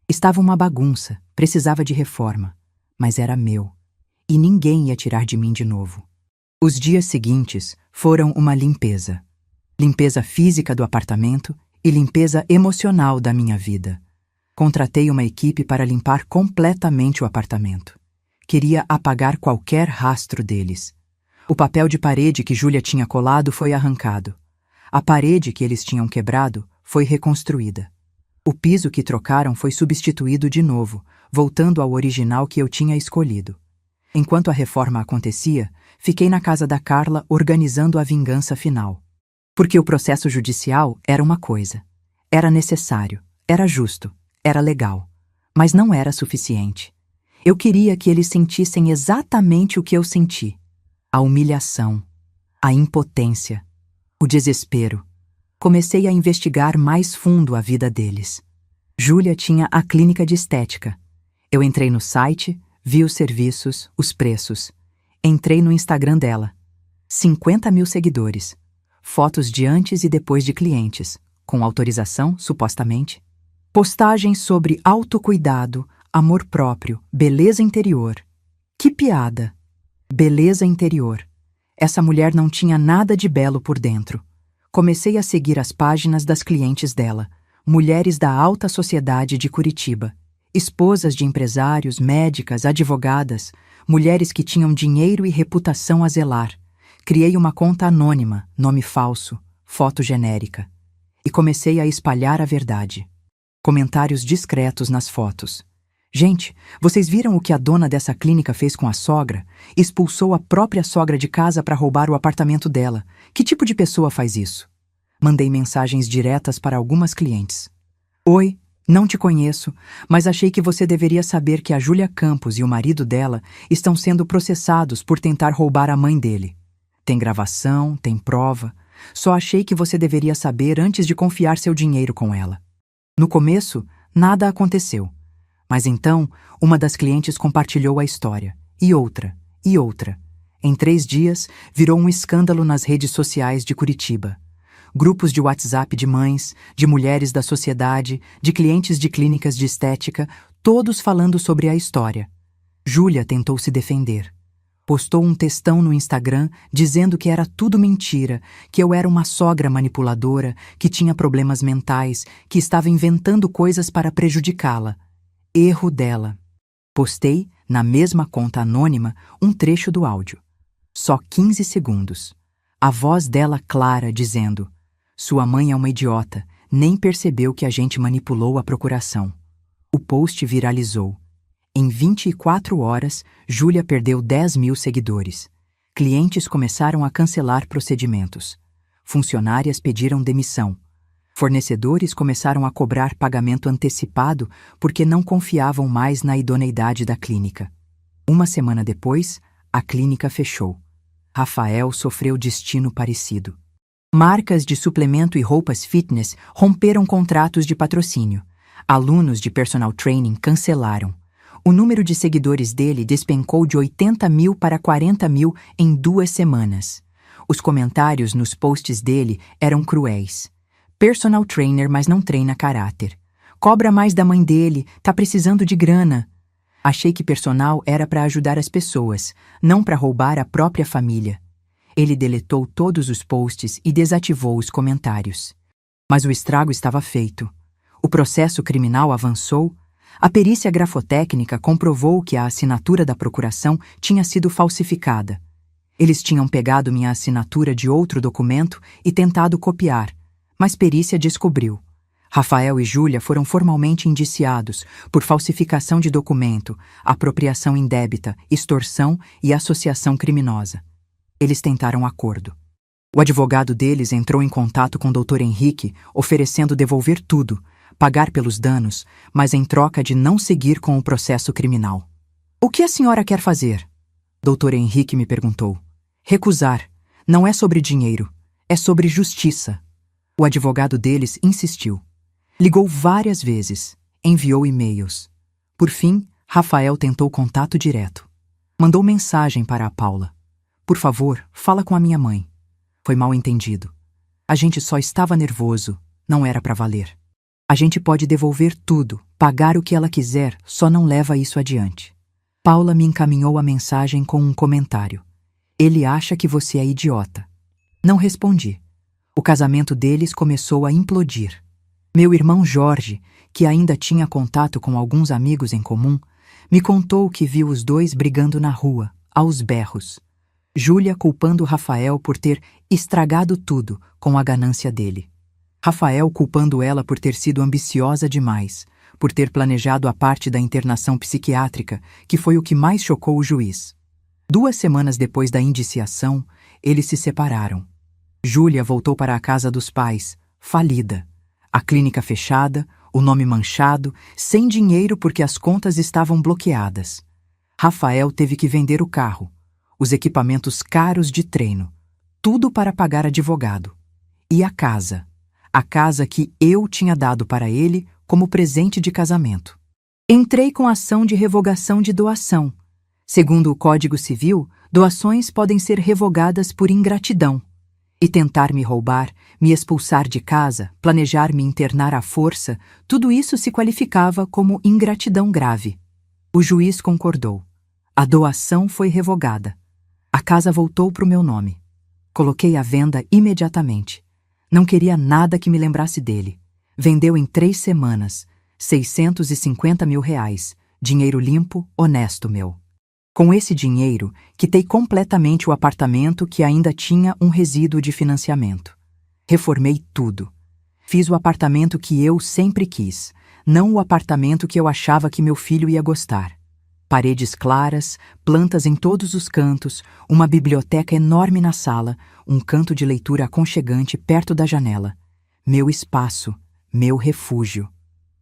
Estava uma bagunça, precisava de reforma. Mas era meu. E ninguém ia tirar de mim de novo. Os dias seguintes foram uma limpeza. Limpeza física do apartamento e limpeza emocional da minha vida. Contratei uma equipe para limpar completamente o apartamento. Queria apagar qualquer rastro deles. O papel de parede que Júlia tinha colado foi arrancado. A parede que eles tinham quebrado foi reconstruída. O piso que trocaram foi substituído de novo, voltando ao original que eu tinha escolhido. Enquanto a reforma acontecia, fiquei na casa da Carla organizando a vingança final. Porque o processo judicial era uma coisa. Era necessário, era justo, era legal. Mas não era suficiente. Eu queria que eles sentissem exatamente o que eu senti. A humilhação, a impotência, o desespero. Comecei a investigar mais fundo a vida deles. Júlia tinha a clínica de estética. Eu entrei no site, vi os serviços, os preços. Entrei no Instagram dela. 50 mil seguidores. Fotos de antes e depois de clientes, com autorização, supostamente. Postagens sobre autocuidado, amor próprio, beleza interior. Que piada! Beleza interior. Essa mulher não tinha nada de belo por dentro. Comecei a seguir as páginas das clientes dela, mulheres da alta sociedade de Curitiba, esposas de empresários, médicas, advogadas, mulheres que tinham dinheiro e reputação a zelar. Criei uma conta anônima, nome falso, foto genérica. E comecei a espalhar a verdade. Comentários discretos nas fotos. Gente, vocês viram o que a dona dessa clínica fez com a sogra? Expulsou a própria sogra de casa para roubar o apartamento dela. Que tipo de pessoa faz isso? Mandei mensagens diretas para algumas clientes. Oi, não te conheço, mas achei que você deveria saber que a Júlia Campos e o marido dela estão sendo processados por tentar roubar a mãe dele. Tem gravação, tem prova. Só achei que você deveria saber antes de confiar seu dinheiro com ela. No começo, nada aconteceu. Mas então, uma das clientes compartilhou a história. E outra, e outra. Em 3 dias, virou um escândalo nas redes sociais de Curitiba. Grupos de WhatsApp de mães, de mulheres da sociedade, de clientes de clínicas de estética, todos falando sobre a história. Júlia tentou se defender. Postou um textão no Instagram dizendo que era tudo mentira, que eu era uma sogra manipuladora, que tinha problemas mentais, que estava inventando coisas para prejudicá-la. Erro dela. Postei, na mesma conta anônima, um trecho do áudio. Só 15 segundos. A voz dela clara dizendo: "Sua mãe é uma idiota, nem percebeu que a gente manipulou a procuração." O post viralizou. Em 24 horas, Júlia perdeu 10.000 seguidores. Clientes começaram a cancelar procedimentos. Funcionárias pediram demissão. Fornecedores começaram a cobrar pagamento antecipado porque não confiavam mais na idoneidade da clínica. Uma semana depois, a clínica fechou. Rafael sofreu destino parecido. Marcas de suplemento e roupas fitness romperam contratos de patrocínio. Alunos de personal training cancelaram. O número de seguidores dele despencou de 80.000 para 40.000 em 2 semanas. Os comentários nos posts dele eram cruéis. Personal trainer, mas não treina caráter. Cobra mais da mãe dele, tá precisando de grana. Achei que personal era para ajudar as pessoas, não para roubar a própria família. Ele deletou todos os posts e desativou os comentários. Mas o estrago estava feito. O processo criminal avançou. A perícia grafotécnica comprovou que a assinatura da procuração tinha sido falsificada. Eles tinham pegado minha assinatura de outro documento e tentado copiar, mas perícia descobriu. Rafael e Júlia foram formalmente indiciados por falsificação de documento, apropriação indébita, extorsão e associação criminosa. Eles tentaram acordo. O advogado deles entrou em contato com o Dr. Henrique, oferecendo devolver tudo, pagar pelos danos, mas em troca de não seguir com o processo criminal. "O que a senhora quer fazer?" Dr. Henrique me perguntou. "Recusar. Não é sobre dinheiro. É sobre justiça." O advogado deles insistiu. Ligou várias vezes. Enviou e-mails. Por fim, Rafael tentou contato direto. Mandou mensagem para a Paula. "Por favor, fala com a minha mãe." Foi mal entendido. A gente só estava nervoso. Não era para valer. A gente pode devolver tudo, pagar o que ela quiser, só não leva isso adiante. Paula me encaminhou a mensagem com um comentário. "Ele acha que você é idiota." Não respondi. O casamento deles começou a implodir. Meu irmão Jorge, que ainda tinha contato com alguns amigos em comum, me contou que viu os dois brigando na rua, aos berros. Júlia culpando Rafael por ter estragado tudo com a ganância dele. Rafael culpando ela por ter sido ambiciosa demais, por ter planejado a parte da internação psiquiátrica, que foi o que mais chocou o juiz. 2 semanas depois da indiciação, eles se separaram. Júlia voltou para a casa dos pais, falida. A clínica fechada, o nome manchado, sem dinheiro porque as contas estavam bloqueadas. Rafael teve que vender o carro, os equipamentos caros de treino, tudo para pagar advogado. E a casa que eu tinha dado para ele como presente de casamento. Entrei com ação de revogação de doação. Segundo o Código Civil, doações podem ser revogadas por ingratidão. E tentar me roubar, me expulsar de casa, planejar me internar à força, tudo isso se qualificava como ingratidão grave. O juiz concordou. A doação foi revogada. A casa voltou para o meu nome. Coloquei à venda imediatamente. Não queria nada que me lembrasse dele. Vendeu em 3 semanas, R$650.000, dinheiro limpo, honesto meu. Com esse dinheiro, quitei completamente o apartamento que ainda tinha um resíduo de financiamento. Reformei tudo. Fiz o apartamento que eu sempre quis, Não o apartamento que eu achava que meu filho ia gostar. Paredes claras, plantas em todos os cantos, uma biblioteca enorme na sala, um canto de leitura aconchegante perto da janela. Meu espaço, meu refúgio.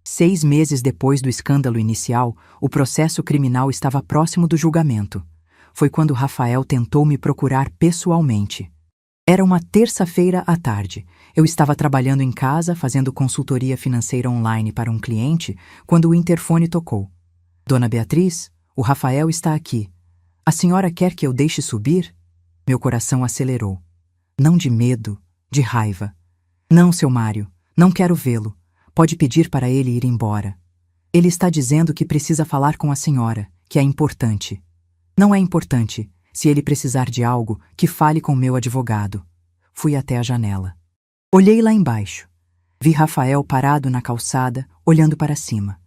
6 meses depois do escândalo inicial, o processo criminal estava próximo do julgamento. Foi quando Rafael tentou me procurar pessoalmente. Era uma terça-feira à tarde. Eu estava trabalhando em casa, fazendo consultoria financeira online para um cliente, quando o interfone tocou. Dona Beatriz, o Rafael está aqui. A senhora quer que eu deixe subir? Meu coração acelerou. Não de medo, de raiva. Não, seu Mário, não quero vê-lo. Pode pedir para ele ir embora. Ele está dizendo que precisa falar com a senhora, que é importante. Não é importante. Se ele precisar de algo, que fale com meu advogado. Fui até a janela. Olhei lá embaixo. Vi Rafael parado na calçada, olhando para cima.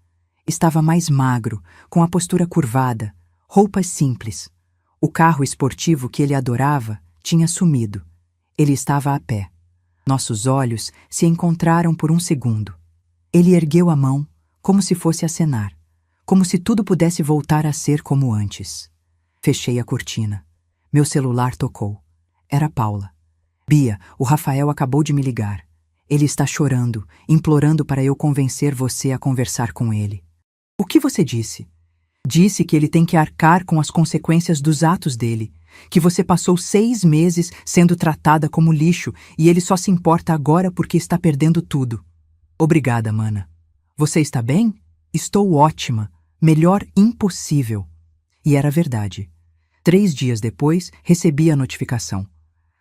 Estava mais magro, com a postura curvada, roupas simples. O carro esportivo que ele adorava tinha sumido. Ele estava a pé. Nossos olhos se encontraram por um segundo. Ele ergueu a mão, como se fosse acenar, como se tudo pudesse voltar a ser como antes. Fechei a cortina. Meu celular tocou. Era Paula. Bia, o Rafael acabou de me ligar. Ele está chorando, implorando para eu convencer você a conversar com ele. O que você disse? Disse que ele tem que arcar com as consequências dos atos dele, que você passou 6 meses sendo tratada como lixo e ele só se importa agora porque está perdendo tudo. Obrigada, mana. Você está bem? Estou ótima. Melhor impossível. E era verdade. 3 dias depois, recebi a notificação.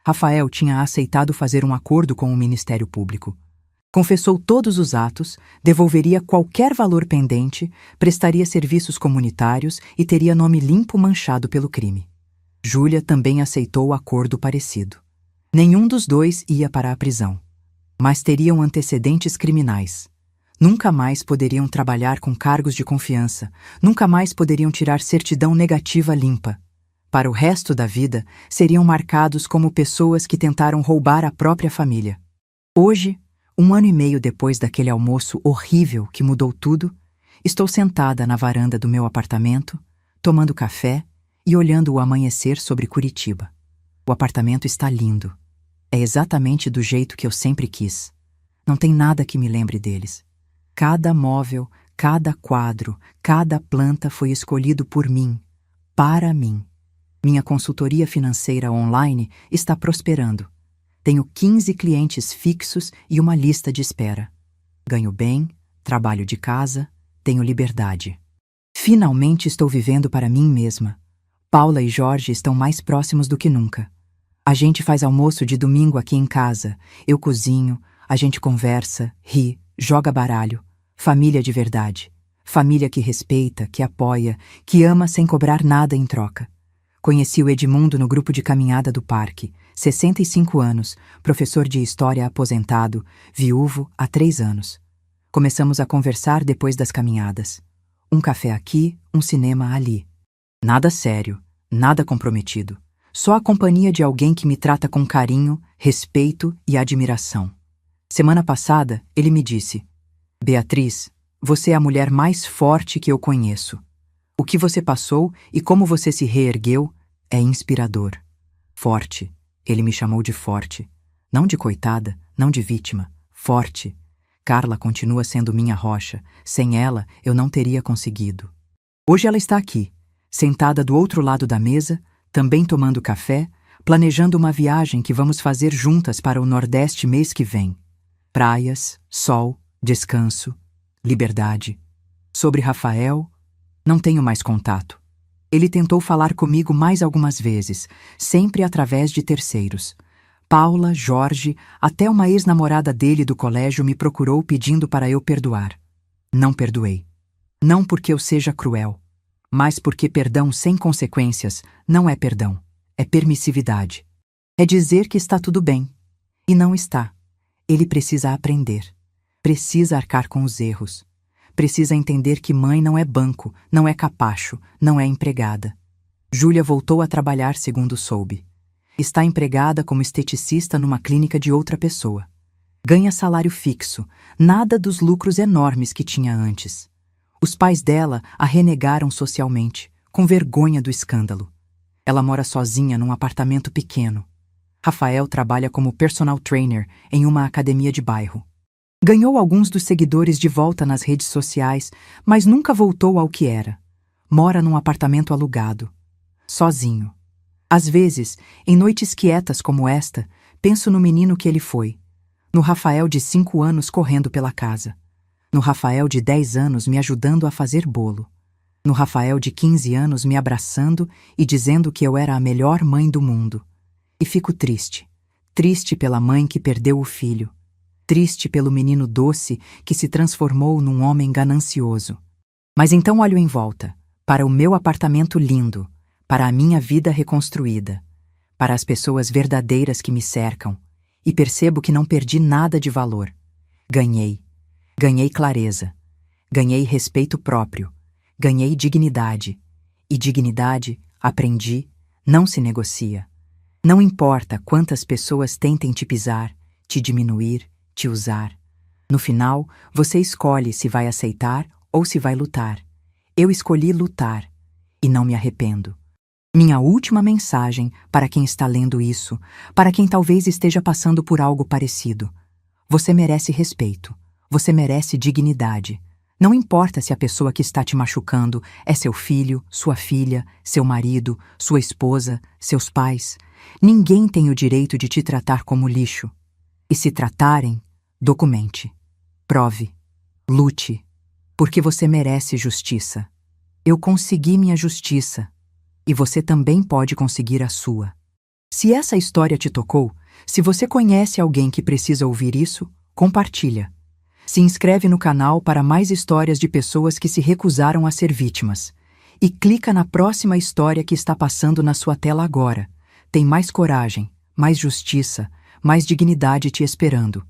Rafael tinha aceitado fazer um acordo com o Ministério Público. Confessou todos os atos, devolveria qualquer valor pendente, prestaria serviços comunitários e teria nome limpo manchado pelo crime. Júlia também aceitou o acordo parecido. Nenhum dos dois ia para a prisão. Mas teriam antecedentes criminais. Nunca mais poderiam trabalhar com cargos de confiança, nunca mais poderiam tirar certidão negativa limpa. Para o resto da vida, seriam marcados como pessoas que tentaram roubar a própria família. Hoje, 1 ano e meio depois daquele almoço horrível que mudou tudo, estou sentada na varanda do meu apartamento, tomando café e olhando o amanhecer sobre Curitiba. O apartamento está lindo. É exatamente do jeito que eu sempre quis. Não tem nada que me lembre deles. Cada móvel, cada quadro, cada planta foi escolhido por mim, para mim. Minha consultoria financeira online está prosperando. Tenho 15 clientes fixos e uma lista de espera. Ganho bem, trabalho de casa, tenho liberdade. Finalmente estou vivendo para mim mesma. Paula e Jorge estão mais próximos do que nunca. A gente faz almoço de domingo aqui em casa. Eu cozinho, a gente conversa, ri, joga baralho. Família de verdade. Família que respeita, que apoia, que ama sem cobrar nada em troca. Conheci o Edmundo no grupo de caminhada do parque, 65 anos, professor de história aposentado, viúvo há 3 anos. Começamos a conversar depois das caminhadas. Um café aqui, um cinema ali. Nada sério, nada comprometido. Só a companhia de alguém que me trata com carinho, respeito e admiração. Semana passada, ele me disse: Beatriz, você é a mulher mais forte que eu conheço. O que você passou e como você se reergueu é inspirador. Forte. Ele me chamou de forte. Não de coitada, não de vítima. Forte. Carla continua sendo minha rocha. Sem ela, eu não teria conseguido. Hoje ela está aqui, sentada do outro lado da mesa, também tomando café, planejando uma viagem que vamos fazer juntas para o Nordeste mês que vem. Praias, sol, descanso, liberdade. Sobre Rafael, não tenho mais contato. Ele tentou falar comigo mais algumas vezes, sempre através de terceiros. Paula, Jorge, até uma ex-namorada dele do colégio me procurou pedindo para eu perdoar. Não perdoei. Não porque eu seja cruel, mas porque perdão sem consequências não é perdão, é permissividade. É dizer que está tudo bem. E não está. Ele precisa aprender. Precisa arcar com os erros. Precisa entender que mãe não é banco, não é capacho, não é empregada. Júlia voltou a trabalhar segundo soube. Está empregada como esteticista numa clínica de outra pessoa. Ganha salário fixo, nada dos lucros enormes que tinha antes. Os pais dela a renegaram socialmente, com vergonha do escândalo. Ela mora sozinha num apartamento pequeno. Rafael trabalha como personal trainer em uma academia de bairro. Ganhou alguns dos seguidores de volta nas redes sociais, mas nunca voltou ao que era. Mora num apartamento alugado, sozinho. Às vezes, em noites quietas como esta, penso no menino que ele foi. No Rafael de 5 anos correndo pela casa. No Rafael de 10 anos me ajudando a fazer bolo. No Rafael de 15 anos me abraçando e dizendo que eu era a melhor mãe do mundo. E fico triste. Triste pela mãe que perdeu o filho. Triste pelo menino doce que se transformou num homem ganancioso. Mas então olho em volta, para o meu apartamento lindo, para a minha vida reconstruída, para as pessoas verdadeiras que me cercam, e percebo que não perdi nada de valor. Ganhei. Ganhei clareza. Ganhei respeito próprio. Ganhei dignidade. E dignidade, aprendi, não se negocia. Não importa quantas pessoas tentem te pisar, te diminuir, te usar. No final, você escolhe se vai aceitar ou se vai lutar. Eu escolhi lutar. E não me arrependo. Minha última mensagem para quem está lendo isso, para quem talvez esteja passando por algo parecido. Você merece respeito. Você merece dignidade. Não importa se a pessoa que está te machucando é seu filho, sua filha, seu marido, sua esposa, seus pais. Ninguém tem o direito de te tratar como lixo. E se tratarem, documente. Prove. Lute. Porque você merece justiça. Eu consegui minha justiça. E você também pode conseguir a sua. Se essa história te tocou, se você conhece alguém que precisa ouvir isso, compartilha. Se inscreve no canal para mais histórias de pessoas que se recusaram a ser vítimas. E clica na próxima história que está passando na sua tela agora. Tem mais coragem, mais justiça, mais dignidade te esperando.